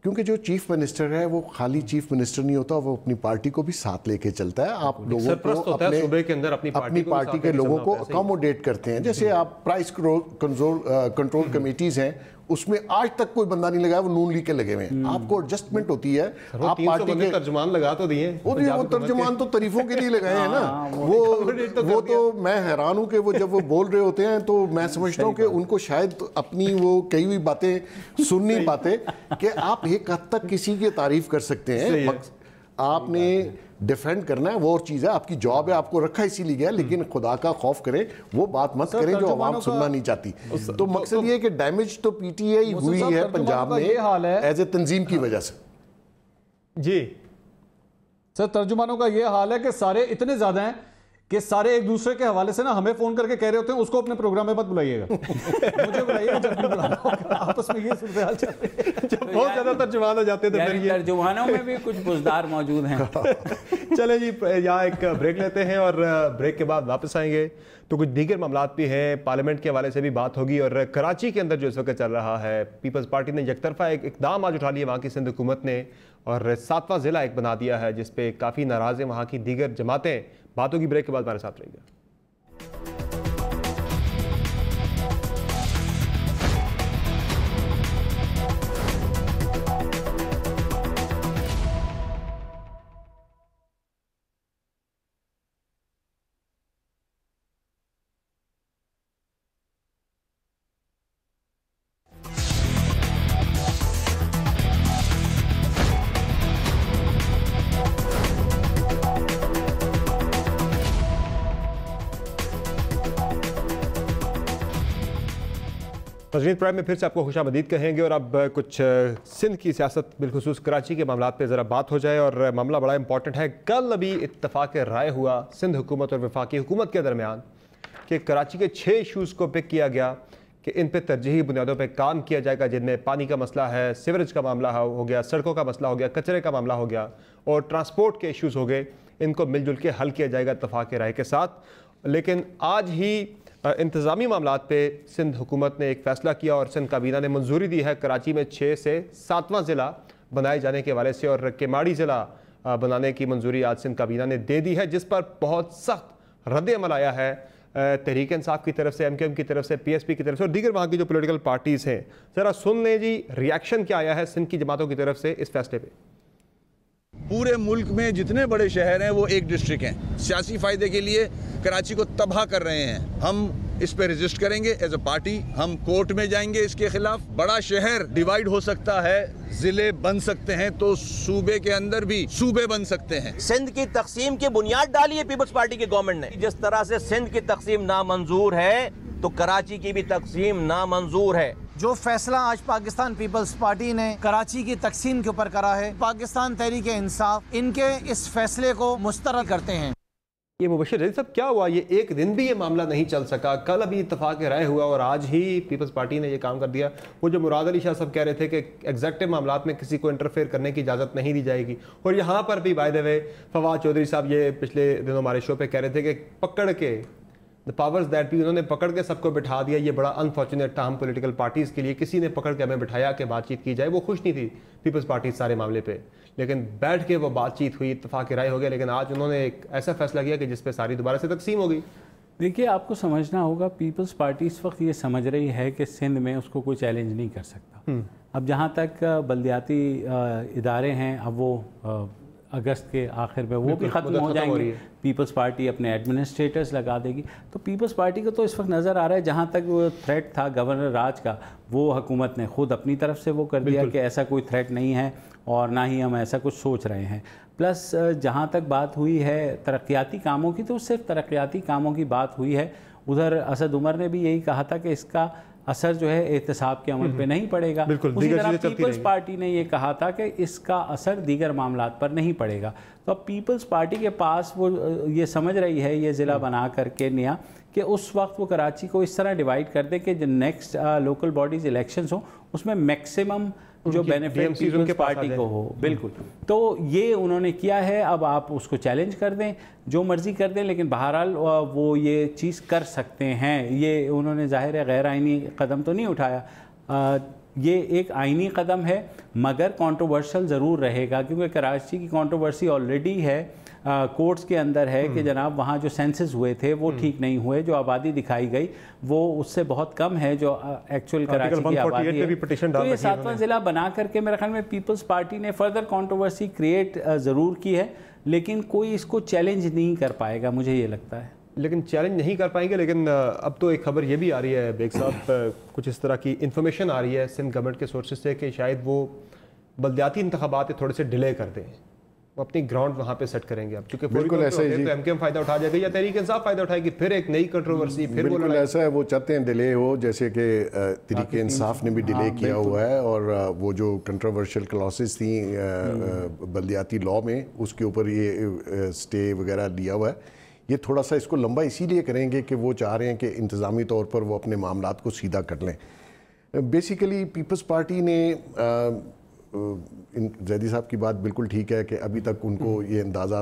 क्योंकि जो चीफ मिनिस्टर है वो खाली चीफ मिनिस्टर नहीं होता, वो अपनी पार्टी को भी साथ लेके चलता है। आप लोगों को अपने सूबे के अंदर अपनी पार्टी के लोगों को अकोमोडेट करते हैं। जैसे आप प्राइस कंट्रोल कमेटीज हैं, उसमें आज तक कोई बंदा नहीं लगाया, वो नून लीग के लगे हुए हैं। आपको एडजस्टमेंट होती है, आप पार्टी के तर्जुमान लगा तो दिए, वो तर्जुमान तो तारीफों के लिए लगाए हैं ना। वो तो मैं हैरान हूं कि वो जब वो बोल रहे होते हैं तो मैं समझता हूं कि उनको शायद अपनी वो कई हुई बातें सुन नहीं पाते कि आप एक हद तक किसी की तारीफ कर सकते हैं, आपने डिफेंड करना है, वो और चीज़ है। आपकी जॉब है, आपको रखा इसीलिए गया, लेकिन खुदा का खौफ करें, वो बात मत करें जो आवाम सुनना नहीं चाहती। तो मकसद ये है कि डैमेज तो पीटीआई हुई है पंजाब में एज ए तंजीम की वजह से। जी सर, तर्जुमानों का ये हाल है कि सारे इतने ज्यादा हैं कि सारे एक दूसरे के हवाले से ना हमें फोन करके कह रहे होते हैं उसको अपने प्रोग्राम में मत बुलाइएगा, मुझे बुलाइएगा जब भी बुलाना होगा। आपस में ये सूरत-ए-हाल चल रही है, बहुत ज्यादा तर्जुमान हो जाते थे। तर्जुमानों में भी कुछ बुज़दार मौजूद हैं। चले जी, यहाँ एक ब्रेक लेते हैं और ब्रेक के बाद वापस आएंगे तो कुछ दीगर मामलात भी हैं, पार्लियामेंट के हवाले से भी बात होगी। और कराची के अंदर जो इस वक्त चल रहा है, पीपल्स पार्टी ने यकतरफा एक इकदाम आज उठा लिया वहाँ की सिंध हुकूमत ने, और 7वां ज़िला एक बना दिया है जिस पे काफ़ी नाराज़ है वहाँ की दीगर जमातें। बातों की ब्रेक के बाद हमारे साथ रहिएगा। तजरीन प्राइम में फिर से आपको खुशामदीद कहेंगे और अब कुछ सिंध की सियासत बिलखुसूस कराची के मामलात पे ज़रा बात हो जाए। और मामला बड़ा इंपॉर्टेंट है। कल अभी इत्तफाक राय हुआ सिंध हुकूमत और वफाकी हुकूमत के दरमियान कि कराची के 6 इशूज़ को पिक किया गया कि इन पर तरजीही बुनियादों पर काम किया जाएगा, जिनमें पानी का मसला है, सीवरेज का मामला हो गया, सड़कों का मसला हो गया, कचरे का मामला हो गया और ट्रांसपोर्ट के इशूज़ हो गए। इनको मिलजुल के हल किया जाएगा इत्तफाक राय के साथ। लेकिन आज ही इंतज़ामी मामलात पे सिंध हुकूमत ने एक फ़ैसला किया और सिंध काबीना ने मंजूरी दी है कराची में 6 से 7वां ज़िला बनाए जाने के हवाले से, और केमाड़ी ज़िला बनाने की मंजूरी आज सिंध काबीना ने दे दी है, जिस पर बहुत सख्त रद्द-ए-अमल आया है तहरीक इंसाफ की तरफ से, MKM की तरफ से, PSP की तरफ से और दीगर वहाँ की जो पॉलिटिकल पार्टीज़ हैं। ज़रा सुन लें जी रिएक्शन क्या आया है सिंध की जमातों की तरफ से इस फैसले पर। पूरे मुल्क में जितने बड़े शहर हैं वो एक डिस्ट्रिक्ट हैं, सियासी फायदे के लिए कराची को तबाह कर रहे हैं। हम इस पे रेजिस्ट करेंगे एज अ पार्टी, हम कोर्ट में जाएंगे इसके खिलाफ। बड़ा शहर डिवाइड हो सकता है, जिले बन सकते हैं, तो सूबे के अंदर भी सूबे बन सकते हैं। सिंध की तकसीम की बुनियाद डाली है पीपल्स पार्टी के गवर्नमेंट ने। जिस तरह से सिंध की तकसीम नामंजूर है तो कराची की भी तकसीम नामंजूर है। जो फैसला आज पाकिस्तान पीपल्स पार्टी ने कराची की तकसीम के ऊपर करा है, पाकिस्तान तहरीक इंसाफ इनके इस फैसले को मुस्तरद करते हैं। ये मुबशिर रज़ीद साहब क्या हुआ, ये एक दिन भी ये मामला नहीं चल सका, कल अभी इत्तफाक राय हुआ और आज ही पीपल्स पार्टी ने ये काम कर दिया। वो जो मुराद अली शाह साहब कह रहे थे कि एग्जैक्टिव मामलात में किसी को इंटरफेयर करने की इजाज़त नहीं दी जाएगी, और यहाँ पर भी by the way Fawad Chaudhry साहब ये पिछले दिनों हमारे शो पे कह रहे थे कि पकड़ के द पावर्स दैट भी उन्होंने पकड़ के सबको बिठा दिया। ये बड़ा अनफॉर्चुनेट था हम पॉलिटिकल पार्टीज़ के लिए, किसी ने पकड़ के हमें बिठाया कि बातचीत की जाए। वो खुश नहीं थी पीपल्स पार्टी सारे मामले पे, लेकिन बैठ के वो बातचीत हुई, इत्तफाक राय हो गया। लेकिन आज उन्होंने एक ऐसा फैसला किया कि जिस पे सारी दोबारा से तकसीम हो गई। देखिए, आपको समझना होगा पीपल्स पार्टी इस वक्त ये समझ रही है कि सिंध में उसको कोई चैलेंज नहीं कर सकता। अब जहाँ तक बल्दियाती इदारे हैं, अब वो अगस्त के आखिर में वो भी ख़त्म हो जाएंगे। पीपल्स पार्टी अपने एडमिनिस्ट्रेटर्स लगा देगी। तो पीपल्स पार्टी को तो इस वक्त नज़र आ रहा है, जहाँ तक वो थ्रेट था गवर्नर राज का, वो हुकूमत ने खुद अपनी तरफ से वो कर दिया कि ऐसा कोई थ्रेट नहीं है और ना ही हम ऐसा कुछ सोच रहे हैं। प्लस जहाँ तक बात हुई है तरक्याती कामों की, तो सिर्फ तरक्याती कामों की बात हुई है। उधर असद उमर ने भी यही कहा था कि इसका असर जो है एहतसाब के अमल पे नहीं पड़ेगा। उसी तरह पीपल्स पार्टी ने ये कहा था कि इसका असर दीगर मामलात पर नहीं पड़ेगा। तो अब पीपल्स पार्टी के पास वो ये समझ रही है, ये ज़िला बना करके नया, कि उस वक्त वो कराची को इस तरह डिवाइड कर दे कि जो नेक्स्ट लोकल बॉडीज़ इलेक्शंस हो उसमें मैक्सिमम जो बेनिफिट पीपल्स पार्टी को हो। बिल्कुल, तो ये उन्होंने किया है। अब आप उसको चैलेंज कर दें, जो मर्ज़ी कर दें, लेकिन बहरहाल वो ये चीज़ कर सकते हैं। ये उन्होंने ज़ाहिर है गैर आइनी कदम तो नहीं उठाया, ये एक आइनी कदम है, मगर कंट्रोवर्शियल ज़रूर रहेगा, क्योंकि कराची की कंट्रोवर्सी ऑलरेडी है, कोर्ट्स के अंदर है कि जनाब वहाँ जो सेंसस हुए थे वो ठीक नहीं हुए, जो आबादी दिखाई गई वो उससे बहुत कम है जो एक्चुअल कराची की आबादी है। तो ये 7वां ज़िला बना करके मेरे ख्याल में पीपल्स पार्टी ने फर्दर कंट्रोवर्सी क्रिएट ज़रूर की है, लेकिन कोई इसको चैलेंज नहीं कर पाएगा, मुझे ये लगता है। लेकिन चैलेंज नहीं कर पाएंगे। लेकिन अब तो एक खबर ये भी आ रही है बेग साहब, कुछ इस तरह की इन्फॉर्मेशन आ रही है सिंध गवर्नमेंट के सोर्सेज से कि शायद वो बलदियाती इंतखाबात थोड़े से डिले कर दें, वो अपनी ग्राउंड वहाँ पे सेट करेंगे। अब क्योंकि बिल्कुल ऐसा ही, तो एमकेएम फायदा उठा जाएगा या तहरीक इंसाफ फायदा उठाएगी, फिर एक नई कंट्रोवर्सी, फिर बिल्कुल ऐसा है। वो चाहते हैं डिले हो, जैसे कि तहरीक इंसाफ ने भी डिले किया हुआ है, और वो जो कंट्रोवर्शियल क्लॉसेस थी बलदियाती लॉ में, उसके ऊपर ये स्टे वगैरह लिया हुआ है। ये थोड़ा सा इसको लंबा इसीलिए करेंगे कि वो चाह रहे हैं कि इंतज़ामी तौर पर वो अपने मामलात को सीधा कर लें। बेसिकली पीपल्स पार्टी ने जैदी साहब की बात बिल्कुल ठीक है कि अभी तक उनको ये अंदाज़ा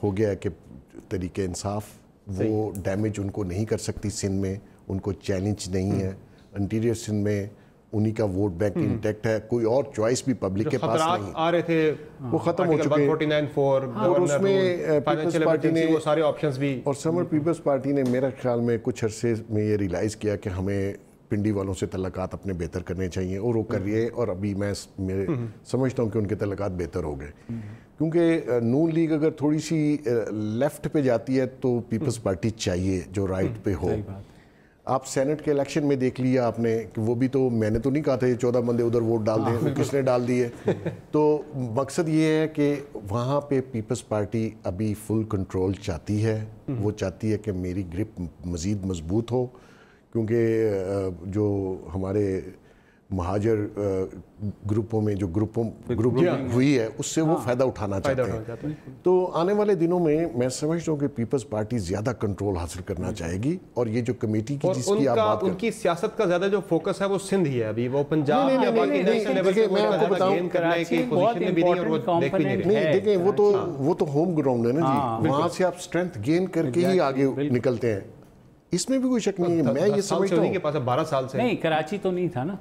हो गया है कि तहरीक इंसाफ वो डैमेज उनको नहीं कर सकती सिंध में, उनको चैलेंज नहीं है। इंटीरियर सिंध में उन्हीं का वोट बैंक इंटैक्ट है, कोई और चॉइस भी पब्लिक के पास नहीं आ रहे थे, वो खत्म हो चुके हैं। और उसमें पीपल्स पार्टी ने वो सारे ऑप्शंस भी, और समर पीपल्स पार्टी ने मेरे ख्याल में कुछ अरसे में ये रियलाइज़ किया कि हमें पिंडी वालों से तल्लुकात अपने बेहतर करने चाहिए, और वो कर रही है। और अभी मैं समझता हूँ कि उनके तल्लुकात बेहतर हो गए, क्योंकि नून लीग अगर थोड़ी सी लेफ्ट पे जाती है तो पीपल्स पार्टी चाहिए जो राइट पे हो। आप सेनेट के इलेक्शन में देख लिया आपने कि वो भी, तो मैंने तो नहीं कहा था ये 14 बंदे उधर वोट डाल दें, वो किसने डाल दिए। तो मकसद ये है कि वहाँ पे पीपल्स पार्टी अभी फुल कंट्रोल चाहती है। वो चाहती है कि मेरी ग्रिप मज़ीद मजबूत हो, क्योंकि जो हमारे महाजर ग्रुपों में जो ग्रुप हुई है उससे वो फ़ायदा उठाना चाहते हैं। तो आने वाले दिनों में मैं समझता हूँ कि पीपल्स पार्टी ज़्यादा कंट्रोल हासिल करना चाहेगी, और ये जो कमेटी की जिसकी आप बात उनकी सियासत का ज़्यादा जो फोकस है वो सिंध ही है अभी, वो पंजाब मैं आपको बताऊँ, देखें वो तो होम ग्राउंड है ना जी, वहाँ से आप स्ट्रेंथ गेन करके ही आगे निकलते हैं, इसमें भी कोई शक नहीं है। मैं ये समझता हूँ के पास 12 साल से नहीं, कराची तो नहीं था ना,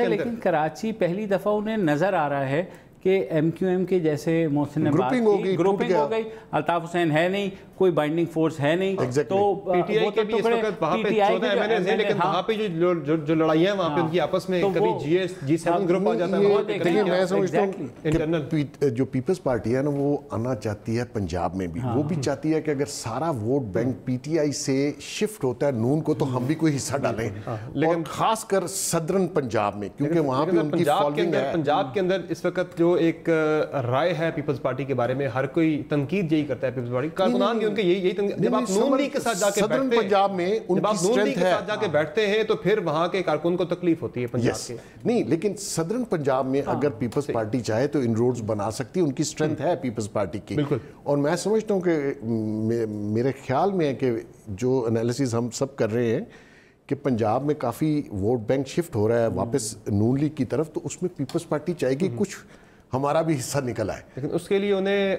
लेकिन कराची पहली दफा उन्हें नजर आ रहा है कि एमक्यूएम के जैसे मोहसिन ने ग्रुपिंग हो गई, अल्ताफ हुसैन है नहीं, कोई बाइंडिंग फोर्स है नहीं। तो पीटीआई के भी इस वक्त वहां पे 14 एमएनएस हैं, लेकिन वहां पे जो लड़ाइयां वहां पे उनकी आपस में कभी G7 ग्रुप आ जाता है। देखिए मैं समझता हूं जो पीपल्स पार्टी है ना वो आना चाहती है पंजाब में भी, वो भी चाहती है कि अगर सारा वोट बैंक पीटीआई से शिफ्ट होता है नून को तो हम भी कोई हिस्सा डालें, लेकिन खासकर सदर्न पंजाब में, क्योंकि वहां पे उनकी फॉलोइंग है। पंजाब के अंदर इस वक्त जो एक राय है पीपल्स पार्टी के बारे में, हर कोई तनकीद यही करता है पीपल्स पार्टी कारकुनान, उनके यही जब आप नून लीग के साथ जाके बैठते हैं पंजाब में, उनकी स्ट्रेंथ है, जाके बैठते हैं तो फिर वहां के कारकुन को तकलीफ होती है पंजाब के। नहीं, लेकिन सदर्न पंजाब में अगर पीपल्स पार्टी चाहे तो इनरोड्स बना सकती है, उनकी स्ट्रेंथ है पीपल्स पार्टी की। और मैं समझता हूँ कि मेरे ख्याल में है कि जो एनालिसिस हम सब कर रहे हैं कि पंजाब में काफ़ी वोट बैंक शिफ्ट हो रहा है वापस नून लीग की तरफ, तो उसमें पीपल्स पार्टी चाहेगी कुछ हमारा भी हिस्सा निकल आए, लेकिन उसके लिए उन्हें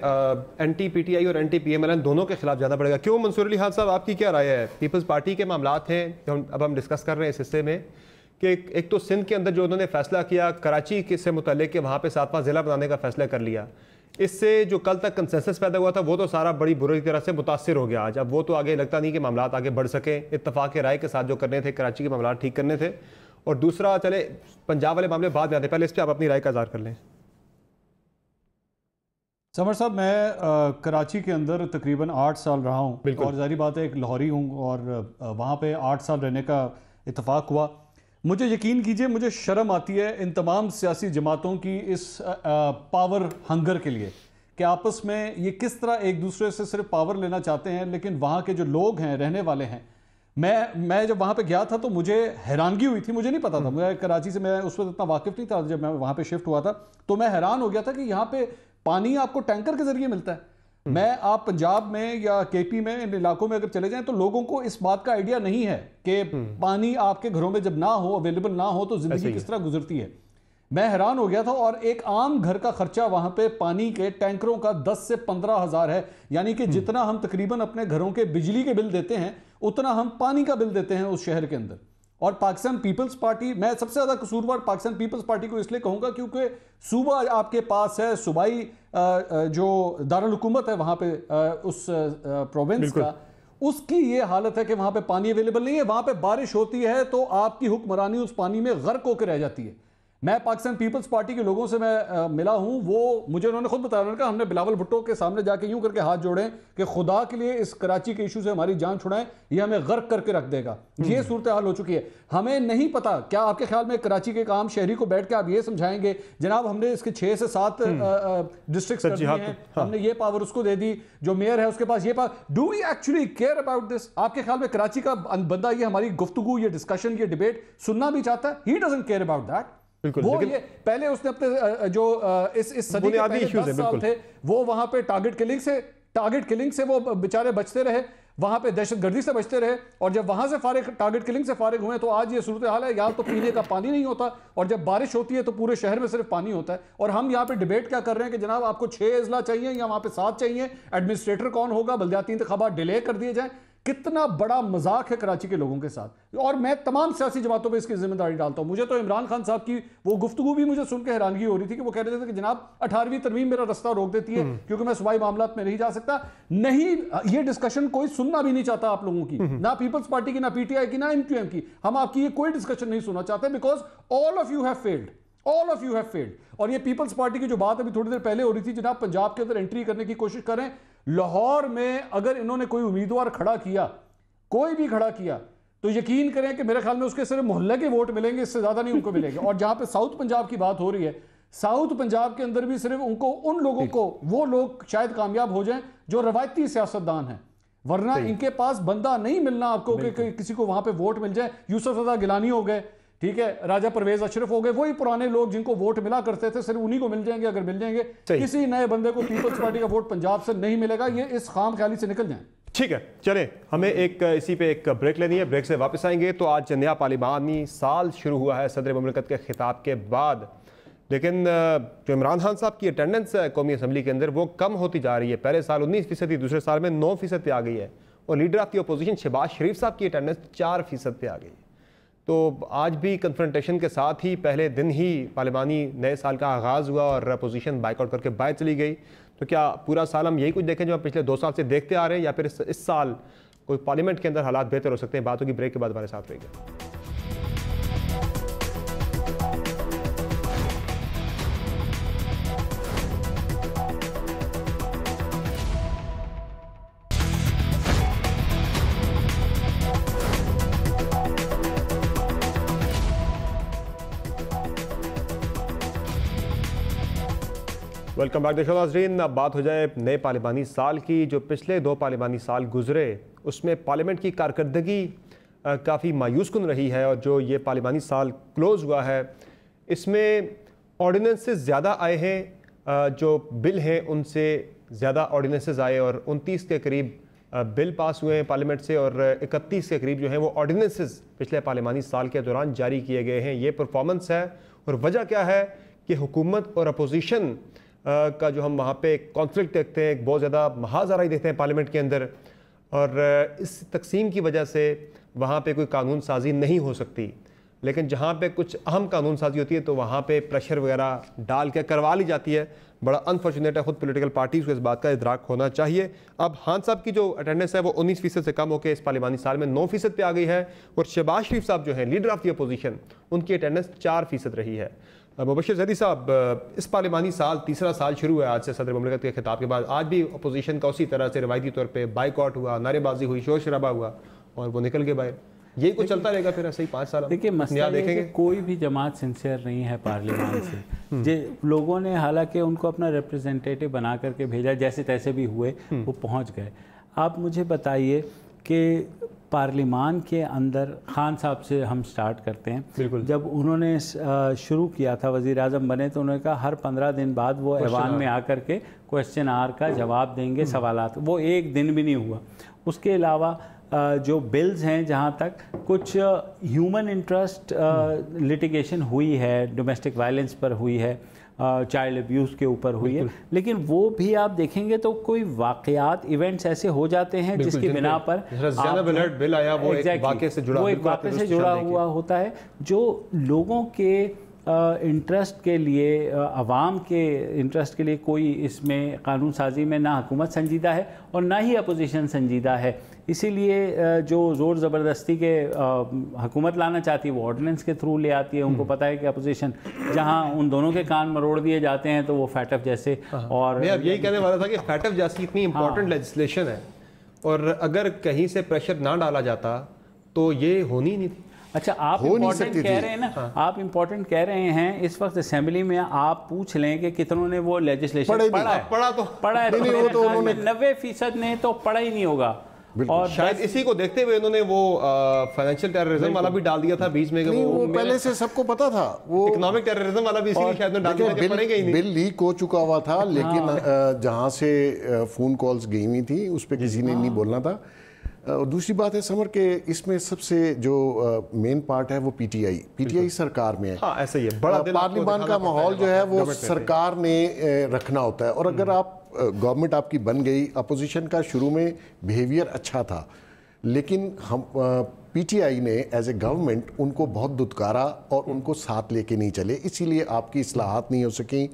एंटी पीटीआई और एंटी पीएमएलएन दोनों के खिलाफ जाना पड़ेगा। क्यों मंसूर अली खान साहब, आपकी क्या राय है? पीपल्स पार्टी के मामलात हैं अब हम डिस्कस कर रहे हैं इस हिस्से में कि एक तो सिंध के अंदर जो उन्होंने फैसला किया कराची के से मुतल्लिक कि वहाँ पे 7वां ज़िला बनाने का फैसला कर लिया, इससे जो कल तक कंसेंसस पैदा हुआ था वो तो सारा बड़ी बुरी तरह से मुतासिर हो गया। आज अब वो तो आगे लगता नहीं कि मामलात आगे बढ़ सके, इत्तफाक राय के साथ जो करने थे कराची के मामलात ठीक करने थे। और दूसरा, चले पंजाब वाले मामले बाद में आते, पहले इस पर आप अपनी राय का इज़हार कर लें। समर साहब, मैं कराची के अंदर तकरीबन 8 साल रहा हूँ और जाहिर बात है एक लाहौरी हूँ और वहाँ पे 8 साल रहने का इत्तेफाक हुआ। मुझे यकीन कीजिए, मुझे शर्म आती है इन तमाम सियासी जमातों की इस पावर हंगर के लिए कि आपस में ये किस तरह एक दूसरे से सिर्फ पावर लेना चाहते हैं, लेकिन वहाँ के जो लोग हैं, रहने वाले हैं, मैं जब वहाँ पे गया था तो मुझे हैरानगी हुई थी। मुझे नहीं पता था, मैं कराची से, मैं उस वक्त इतना वाकिफ नहीं था, जब मैं वहाँ पे शिफ्ट हुआ था तो मैं हैरान हो गया था कि यहाँ पे पानी आपको टैंकर के जरिए मिलता है। आप पंजाब में या केपी में इन इलाकों में अगर चले जाएं तो लोगों को इस बात का आइडिया नहीं है कि पानी आपके घरों में जब ना हो, अवेलेबल ना हो, तो जिंदगी किस तरह गुजरती है। मैं हैरान हो गया था। और एक आम घर का खर्चा वहां पे पानी के टैंकरों का 10 से 15 हज़ार है, यानी कि जितना हम तकरीबन अपने घरों के बिजली के बिल देते हैं उतना हम पानी का बिल देते हैं उस शहर के अंदर। और पाकिस्तान पीपल्स पार्टी, मैं सबसे ज्यादा कसूरवार पाकिस्तान पीपल्स पार्टी को इसलिए कहूंगा क्योंकि सूबा आपके पास है, सूबाई जो दारुल हुकूमत है वहां पे उस प्रोविंस का, उसकी ये हालत है कि वहां पे पानी अवेलेबल नहीं है। वहां पे बारिश होती है तो आपकी हुक्मरानी उस पानी में गर्क होकर रह जाती है। मैं पाकिस्तान पीपल्स पार्टी के लोगों से मैं मिला हूं, वो मुझे उन्होंने खुद बताया, उन्होंने कहा हमने बिलावल भुट्टो के सामने जाके यूं करके हाथ जोड़े कि खुदा के लिए इस कराची के इशू से हमारी जान छुड़ाएं, ये हमें गर्क करके रख देगा। ये सूरत हाल हो चुकी है। हमें नहीं पता, क्या आपके ख्याल में कराची के एक आम शहरी को बैठ के आप ये समझाएंगे जनाब हमने इसके 6 से 7 डिस्ट्रिक्ट कर दिए हैं, हमने ये पावर उसको दे दी, जो मेयर है उसके पास ये power. Do we actually care about this? आपके ख्याल में कराची का बंदा ये हमारी गुफ्तगू, ये डिस्कशन, ये डिबेट सुनना भी चाहता है? He doesn't care about that. वो ये पहले उसने अपने जो इस सदी के पहले 10 साल थे वो वहां पे टारगेट किलिंग से वो बेचारे बचते रहे, वहां पे दहशतगर्दी से बचते रहे। और जब वहां से टारगेट किलिंग से फारिग हुए तो आज ये सूरत हाल है, या तो पीने का पानी नहीं होता और जब बारिश होती है तो पूरे शहर में सिर्फ पानी होता है। और हम यहाँ पे डिबेट क्या कर रहे हैं कि जनाब आपको 6 अजला चाहिए या वहां पे 7 चाहिए, एडमिनिस्ट्रेटर कौन होगा, बल्दियाती इंतखाबात डिले कर दिए जाए। कितना बड़ा मजाक है कराची के लोगों के साथ। और मैं तमाम सियासी जमातों पे इसकी जिम्मेदारी डालता हूं। मुझे तो इमरान खान साहब की वो गुफ्तगू भी मुझे सुन के हैरानगी हो रही थी कि वो कह रहे थे कि जनाब 18वीं तरमीम मेरा रास्ता रोक देती है क्योंकि मैं सूबाई मामलात में नहीं जा सकता। नहीं, ये डिस्कशन कोई सुनना भी नहीं चाहता आप लोगों की, ना पीपल्स पार्टी की, ना पीटीआई की, ना एमक्यूएम की। हम आपकी ये कोई डिस्कशन नहीं सुनना चाहते because all of you have failed, all of you have failed. और ये पीपल्स पार्टी की जो बात अभी थोड़ी देर पहले हो रही थी, जनाब पंजाब के अंदर एंट्री करने की कोशिश करें, लाहौर में अगर इन्होंने कोई उम्मीदवार खड़ा किया, कोई भी खड़ा किया, तो यकीन करें कि मेरे ख्याल में उसके सिर्फ मोहल्ले के वोट मिलेंगे, इससे ज्यादा नहीं उनको मिलेंगे। और जहां पे साउथ पंजाब की बात हो रही है, साउथ पंजाब के अंदर भी सिर्फ उनको, उन लोगों को, वो लोग शायद कामयाब हो जाएं जो रवायती सियासतदान हैं, वरना इनके पास बंदा नहीं मिलना आपको कि किसी को वहां पे वोट मिल जाए। यूसुफ रजा गिलानी हो गए, ठीक है, राजा परवेज अशरफ हो गए, वही पुराने लोग जिनको वोट मिला करते थे, सिर्फ उन्हीं को मिल जाएंगे। अगर मिल जाएंगे, किसी नए बंदे को पीपल्स पार्टी का वोट पंजाब से नहीं मिलेगा। ये इस खाम ख्याली से निकल जाए। ठीक है, चलें, हमें इसी पे एक ब्रेक लेनी है। ब्रेक से वापस आएंगे तो आज नया पार्लिमानी साल शुरू हुआ है सदर मुमलिकत के खिताब के बाद, लेकिन जो इमरान खान साहब की अटेंडेंस है कौमी असम्बली के अंदर वो कम होती जा रही है। पहले साल 19% थी, दूसरे साल में 9% पे आ गई है। और leader of the opposition Shahbaz Sharif साहब की अटेंडेंस 4% पे आ गई। तो आज भी कन्फ्रंटेशन के साथ ही पहले दिन ही पार्लिमानी नए साल का आगाज़ हुआ और अपोजिशन बाइकआउट करके बाहर चली गई। तो क्या पूरा साल हम यही कुछ देखें जो हम पिछले 2 साल से देखते आ रहे हैं, या फिर इस साल कोई पार्लियामेंट के अंदर हालात बेहतर हो सकते हैं? बातों की ब्रेक के बाद हमारे साथ रहेंगे। वेलकम बैक दर्शकों नाज़रीन। अब बात हो जाए नए पार्लिमानी साल की। जो पिछले 2 पार्लिमानी साल गुजरे उसमें पार्लियामेंट की कारकर्दगी काफ़ी मायूसकुन रही है। और जो ये पार्लिमानी साल क्लोज़ हुआ है इसमें ऑर्डिनेंसेस ज़्यादा आए हैं, जो बिल हैं उनसे ज़्यादा ऑर्डिनेंसेस आए और 29 के करीब बिल पास हुए हैं पार्लियामेंट से और 31 के करीब जो हैं वो ऑर्डिनेंसेस पिछले पार्लिमानी साल के दौरान जारी किए गए हैं। ये परफॉर्मेंस है। और वजह क्या है कि हुकूमत और अपोजिशन का जो हम वहाँ पे कॉन्फ्लिक्ट देखते हैं, बहुत ज़्यादा महाज़ाराई देखते हैं पार्लियामेंट के अंदर, और इस तकसीम की वजह से वहाँ पे कोई कानून साजी नहीं हो सकती। लेकिन जहाँ पे कुछ अहम कानून साजी होती है तो वहाँ पे प्रेशर वगैरह डाल के करवा ली जाती है। बड़ा अनफॉर्चुनेट है, खुद पॉलिटिकल पार्टीज़ को इस बात का इदराक होना चाहिए। अब खान साहब की जो अटेंडेंस है वो 19% से कम होकर इस पार्लिमानी साल में 9% पे आ गई है। और शहबाज शरीफ साहब जो हैं लीडर ऑफ द अपोजिशन, उनकी अटेंडेंस 4% रही है। मुबश्शिर ज़ैदी साहब, इस पार्लिमानी साल तीसरा साल शुरू हुआ आज से सदर मुमलिकत के खिताब के बाद। आज भी अपोजिशन का उसी तरह से रिवायती तौर पे बाइकआउट हुआ, नारेबाजी हुई, शोर शराबा हुआ और वो निकल गए बाहर। यही कुछ चलता रहेगा फिर ऐसे ही 5 साल? देखिए, मसला देखेंगे कोई भी जमात सिंसियर नहीं है पार्लियामेंट से। जे लोगों ने हालांकि उनको अपना रिप्रेजेंटेटिव बना करके भेजा, जैसे तैसे भी हुए वो पहुंच गए। आप मुझे बताइए कि पार्लियामान के अंदर खान साहब से हम स्टार्ट करते हैं। जब उन्होंने शुरू किया था, वज़ीर आज़म बने, तो उन्होंने कहा हर 15 दिन बाद वो ऐवान में आकर के क्वेश्चन आवर का जवाब देंगे, सवालात। वो एक दिन भी नहीं हुआ। उसके अलावा जो बिल्स हैं, जहाँ तक कुछ ह्यूमन इंटरेस्ट लिटिगेशन हुई है, डोमेस्टिक वायलेंस पर हुई है, चाइल्ड अब्यूज़ के ऊपर हुई है, लेकिन वो भी आप देखेंगे तो कोई वाक़यात, इवेंट्स ऐसे हो जाते हैं जिसकी बिना पर बिल आया, वो एक वाक़े से जुड़ा हुआ होता है, जो लोगों के इंटरेस्ट के लिए, अवाम के इंटरेस्ट के लिए कोई इसमें कानून साजी में ना हुकूमत संजीदा है और ना ही अपोजिशन संजीदा है। इसीलिए जो ज़ोर ज़बरदस्ती के हुकूमत लाना चाहती है वो ऑर्डिनेंस के थ्रू ले आती है। उनको पता है कि अपोजिशन जहां उन दोनों के कान मरोड़ दिए जाते हैं तो वो फैटफ जैसे। और मैं अब यही कहने वाला था कि फैटफ जैसी इतनी इंपॉर्टेंट लेजिस्लेशन है और अगर कहीं से प्रेशर ना डाला जाता तो ये होनी नहीं थी। अच्छा, आप इम्पोर्टेंट कह रहे हैं ना, आप इम्पोर्टेंट कह रहे हैं। इस वक्त असेंबली में आप पूछ लें कि कितनों ने वो लेजिस्लेशन पढ़ा है 90% ने तो पढ़ा ही नहीं होगा। और शायद इसी को देखते हुए इन्होंने वो फाइनेंशियल टेररिज्म वाला भी डाल दिया था बीच में। वो पहले से सबको पता था। वो इकोनॉमिक टेररिज्म वाला भी इसीलिए शायद डाल दिया था, पढ़ेंगे ही नहीं। बिल लीक हो चुका हुआ था, लेकिन जहां से फोन कॉल्स गई हुई थी उस पर किसी ने नहीं बोलना था। और दूसरी बात है समर के, इसमें सबसे जो मेन पार्ट है वो पीटीआई सरकार में है। ऐसा ही है, बड़ा पार्लियामान का माहौल जो है वो सरकार ने रखना होता है। और अगर आप गवर्नमेंट आपकी बन गई, अपोजिशन का शुरू में बिहेवियर अच्छा था, लेकिन हम पीटीआई ने एज ए गवर्नमेंट उनको बहुत दुत्कारा और उनको साथ लेके नहीं चले, इसीलिए आपकी इस्लाहात नहीं हो सकी।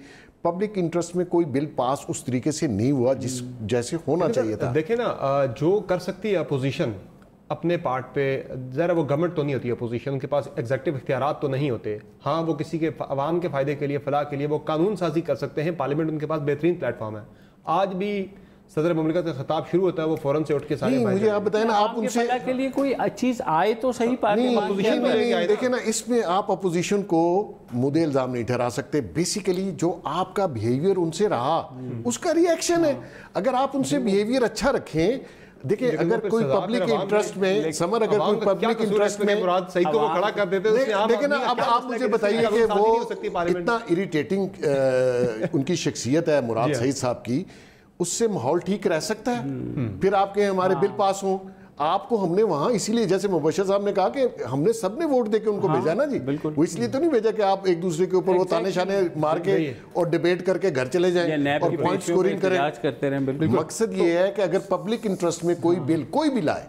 पब्लिक इंटरेस्ट में कोई बिल पास उस तरीके से नहीं हुआ जिस जैसे होना चाहिए था। देखिए ना, जो कर सकती है अपोजिशन अपने पार्ट पे, ज़रा वो गवर्नमेंट तो नहीं होती अपोजिशन, उनके पास एग्जेक्टिव इख्तियारात तो नहीं होते। हाँ, वो किसी के अवाम के फ़ायदे के लिए, फलाह के लिए वो कानून साजी कर सकते हैं। पार्लियामेंट उनके पास बेहतरीन प्लेटफॉर्म है। आज भी सदर मुमलिकत का खिताब शुरू होता है, वो फौरन से उठ के सारे मुझे आप बताएं ना, आप उनसे के लिए कोई चीज आए तो सही। नहीं, देखिए ना, इसमें आप अपोजिशन को मुद्दे इल्जाम नहीं ठहरा सकते। बेसिकली जो आपका बिहेवियर उनसे रहा उसका रिएक्शन है। अगर आप उनसे बिहेवियर अच्छा रखें, देखिए अगर कोई पब्लिक इंटरेस्ट में समर, अगर कोई पब्लिक इंटरेस्ट में मुराद सही को वो खड़ा कर देते हैं। देखिए ना, अब आप मुझे बताइए कि वो इतना इरिटेटिंग उनकी शख्सियत है मुराद सईद साहब की, उससे माहौल ठीक रह सकता है? फिर आपके हमारे बिल पास हों, आपको हमने वहां इसीलिए, जैसे मुबश्शिर साहब ने कहा कि हमने सबने वोट देके उनको भेजा ना जी, वो इसलिए तो नहीं भेजा कि आप एक दूसरे के ऊपर वो ताने शाने मार के और डिबेट करके घर चले जाएं और पॉइंट स्कोरिंग करें। मकसद ये है कि अगर पब्लिक इंटरेस्ट में कोई बिल कोई भी लाए,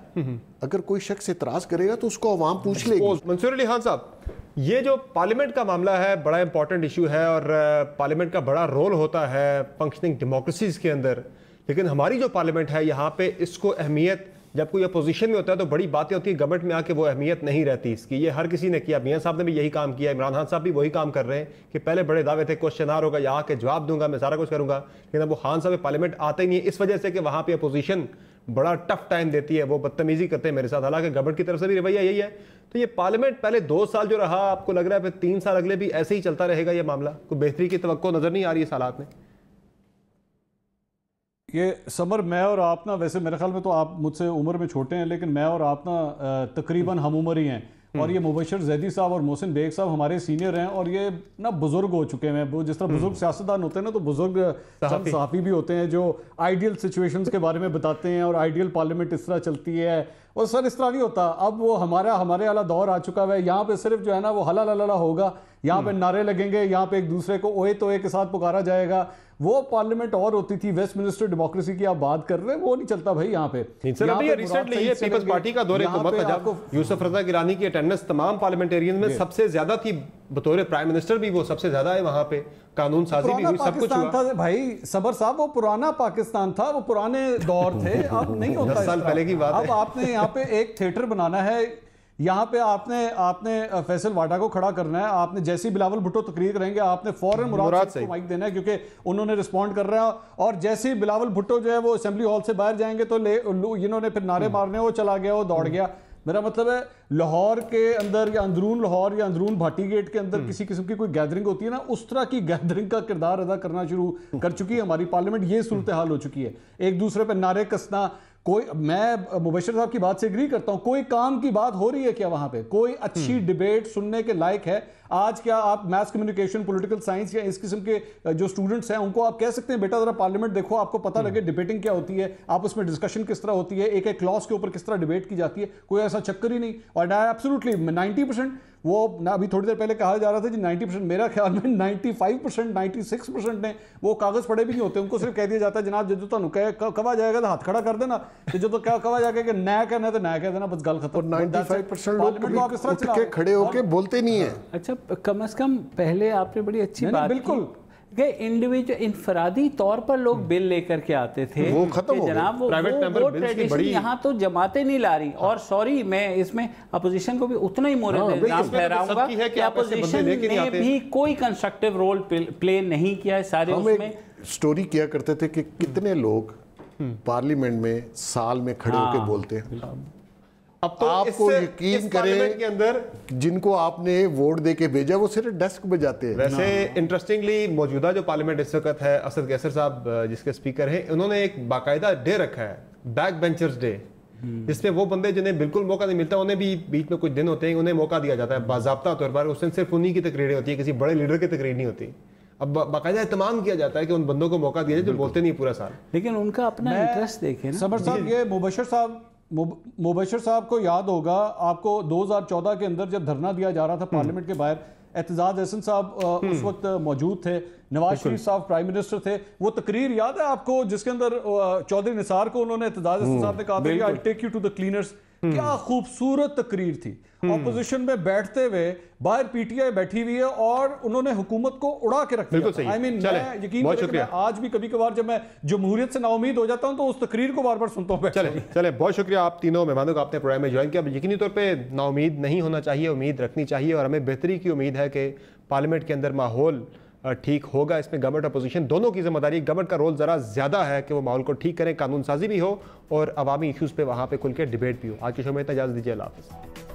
अगर कोई शख्स एतराज करेगा तो उसको अवाम पूछ लेगी। मंसूर अली खान साहब, ये जो पार्लियामेंट का मामला है बड़ा इंपॉर्टेंट इशू है और पार्लियामेंट का बड़ा रोल होता है फंक्शनिंग डेमोक्रेसीज के अंदर, लेकिन हमारी जो पार्लियामेंट है यहाँ पे इसको अहमियत, जब कोई अपोजिशन में होता है तो बड़ी बातें होती है, गवर्नमेंट में आके वो अहमियत नहीं रहती इसकी। ये हर किसी ने किया, मियां साहब ने भी यही काम किया, इमरान खान साहब भी वही काम कर रहे हैं कि पहले बड़े दावे थे क्वेश्चन आवर होगा, यहाँ के जवाब दूंगा, मैं सारा कुछ करूंगा, लेकिन अब वो खान साहब पार्लियामेंट आते ही नहीं है, इस वजह से कि वहाँ पे अपोजिशन बड़ा टफ टाइम देती है, वो बदतमीजी करते हैं मेरे साथ। हालांकि गवर्नमेंट की तरफ से भी रवैया यही है। तो ये पार्लियामेंट पहले 2 साल जो रहा, आपको लग रहा है फिर 3 साल अगले भी ऐसे ही चलता रहेगा ये मामला? कोई बेहतरी की तवक्को नजर नहीं आ रही है इस हालात में? ये समर, मैं और आप ना, वैसे मेरे ख्याल में तो आप मुझसे उम्र में छोटे हैं, लेकिन मैं और आप ना तकरीबन हम उम्र ही हैं। और ये मुबश्शिर ज़ैदी साहब और मोहसिन बेग साहब हमारे सीनियर हैं और ये ना बुजुर्ग हो चुके हैं। जिस तरह बुजुर्ग सियासतदान होते हैं ना, तो बुजुर्ग सहाफ़ी भी होते हैं जो आइडियल सिचुएशंस के बारे में बताते हैं और आइडियल पार्लियामेंट इस तरह चलती है। और सर इस तरह नहीं होता। अब वो हमारे वाला दौर आ चुका है। यहाँ पे सिर्फ जो है ना वो हला लला होगा, यहाँ पे नारे लगेंगे, यहाँ पे एक दूसरे को ओए तोए के साथ पुकारा जाएगा। वो पार्लियामेंट और होती थी, वेस्टमिनिस्टर डेमोक्रेसी की आप बात कर रहे हैं, वो नहीं चलता भाई यहाँ पे। रिसेंटली ये पीपल्स पार्टी का दौरे यूसुफ रजा गिलानी की अटेंडेंस तमाम पार्लियामेंटेरियन में सबसे ज्यादा थी, बतौर प्राइम मिनिस्टर भी वो सबसे ज्यादा है वहां पे, कानून साजी भी हुई, सब कुछ हुआ था। भाई सबर साहब, वो पुराना पाकिस्तान था, वो पुराने दौर थे, अब नहीं होता। 10 साल पहले की बात है। अब आपने यहाँ पे एक थिएटर बनाना है, यहाँ पे आपने फैसल वाडा को खड़ा करना है, आपने जैसी बिलावल भुट्टो तकरीर करेंगे आपने फौरन मुराद को माइक देना है क्योंकि उन्होंने रिस्पॉन्ड कर रहा है, और जैसे ही बिलावल भुट्टो जो है वो असेंबली हॉल से बाहर जाएंगे तो इन्होंने फिर नारे मारने, वो चला गया, वो दौड़ गया। मेरा मतलब है लाहौर के अंदर या अंदरून लाहौर या अंदरून भाटी गेट के अंदर किसी किस्म की कोई गैदरिंग होती है ना, उस तरह की गैदरिंग का किरदार अदा करना शुरू कर चुकी है हमारी पार्लियामेंट। ये सूरत हाल हो चुकी है, एक दूसरे पे नारे कसना। मैं मुबशर साहब की बात से एग्री करता हूं, कोई काम की बात हो रही है क्या वहां पे? कोई अच्छी डिबेट सुनने के लायक है? आज क्या आप मैथ्स कम्युनिकेशन पॉलिटिकल साइंस या इस किस्म के जो स्टूडेंट्स हैं उनको आप कह सकते हैं बेटा जरा पार्लियामेंट देखो, आपको पता लगे डिबेटिंग क्या होती है, आप उसमें डिस्कशन किस तरह होती है, एक एक क्लॉज के ऊपर किस तरह डिबेट की जाती है? कोई ऐसा चक्कर ही नहीं। और एब्सोल्युटली 90% वो ना अभी थोड़ी देर पहले कहा जा रहा था जी 90%, मेरा ख्याल में 95% 96% ने वो कागज पढ़े भी नहीं होते, उनको सिर्फ कह दिया जाता है जनाब जो तुम कहा जाएगा तो हाथ खड़ा कर देना, जो तो क्या कहा जाएगा कि नया कहना है तो नया कह देना, बस गल खत्म। 95% लोग उठ के खड़े होके बोलते नहीं है। अच्छा, कम से कम पहले आपने बड़ी अच्छी बात बिल्कुल इंडिविजुअल इनफरादी तौर पर लोग बिल लेकर के आते थे, वो खत्म हो जनाब वो ट्रेडिशन यहाँ तो जमाते नहीं ला रही। और सॉरी मैं इसमें अपोजिशन को भी उतना ही ठहराऊंगा कि अपोजिशन ने भी कोई कंस्ट्रक्टिव रोल प्ले नहीं किया है सारे उसमें। स्टोरी किया करते थे कि कितने लोग पार्लियामेंट में साल में खड़े होकर बोलते हैं। अब तो आपको यकीन करें के अंदर जिनको आपने वोट दे के भेजा वो सिर्फ डेस्क पे जाते हैं। वैसे इंटरेस्टिंगली मौजूदा जो पार्लियामेंट इस वक्त है, असद कैसर साहब जिसके स्पीकर हैं, उन्होंने एक बाकायदा डे रखा है, बैक बेंचर्स डे, जिसमें वो बंदे जिन्हें बिल्कुल मौका नहीं मिलता उन्हें भी बीच में कुछ दिन होते हैं, उन्हें मौका दिया जाता है बाज़ाब्ता तौर पर। उस दिन सिर्फ उन्हीं की तकरीरें होती है, किसी बड़े लीडर की तकरीर नहीं होती। अब बाकायदा एहतमाम किया जाता है कि उन बंदों को मौका दिया जाए जो बोलते नहीं पूरा साल। लेकिन उनका अपना इंटरेस्ट देखें ना समर साहब, ये मुबशर साहब को याद होगा, आपको 2014 के अंदर जब धरना दिया जा रहा था पार्लियामेंट के बाहर, एतजाज हसन साहब उस वक्त मौजूद थे, नवाज शरीफ साहब प्राइम मिनिस्टर थे। वो तकरीर याद है आपको जिसके अंदर चौधरी निसार को उन्होंने एतजाज हसन साहब ने कहा था कि I take you to the cleaners. क्या खूबसूरत तकरीर थी। ऑपोजिशन में बैठते हुए बाहर पीटीआई बैठी हुई है और उन्होंने हुकूमत को उड़ा के रख दिया। आई मीन मैं यकीन करें आज भी कभी कभार जब मैं जमहूरियत से नाउमीद हो जाता हूं तो उस तकरीर को बार बार सुनता हूं। चले बहुत शुक्रिया आप तीनों मेहमानों को आपने प्रोग्राम में ज्वाइन किया। यकीनी तौर पे नाउमीद नहीं होना चाहिए, उम्मीद रखनी चाहिए और हमें बेहतरी की उम्मीद है कि पार्लियामेंट के अंदर माहौल ठीक होगा। इसमें गवर्नमेंट अपोजिशन दोनों की जिम्मेदारी, गवर्नमेंट का रोल ज़रा ज़्यादा है कि वो माहौल को ठीक करें, कानून साजी भी हो और अवामी इशूज़ पे वहाँ पे खुल के डिबेट भी हो। आज के शो में इतना इजाज़त दीजिए, अल्लाह हाफ़िज़।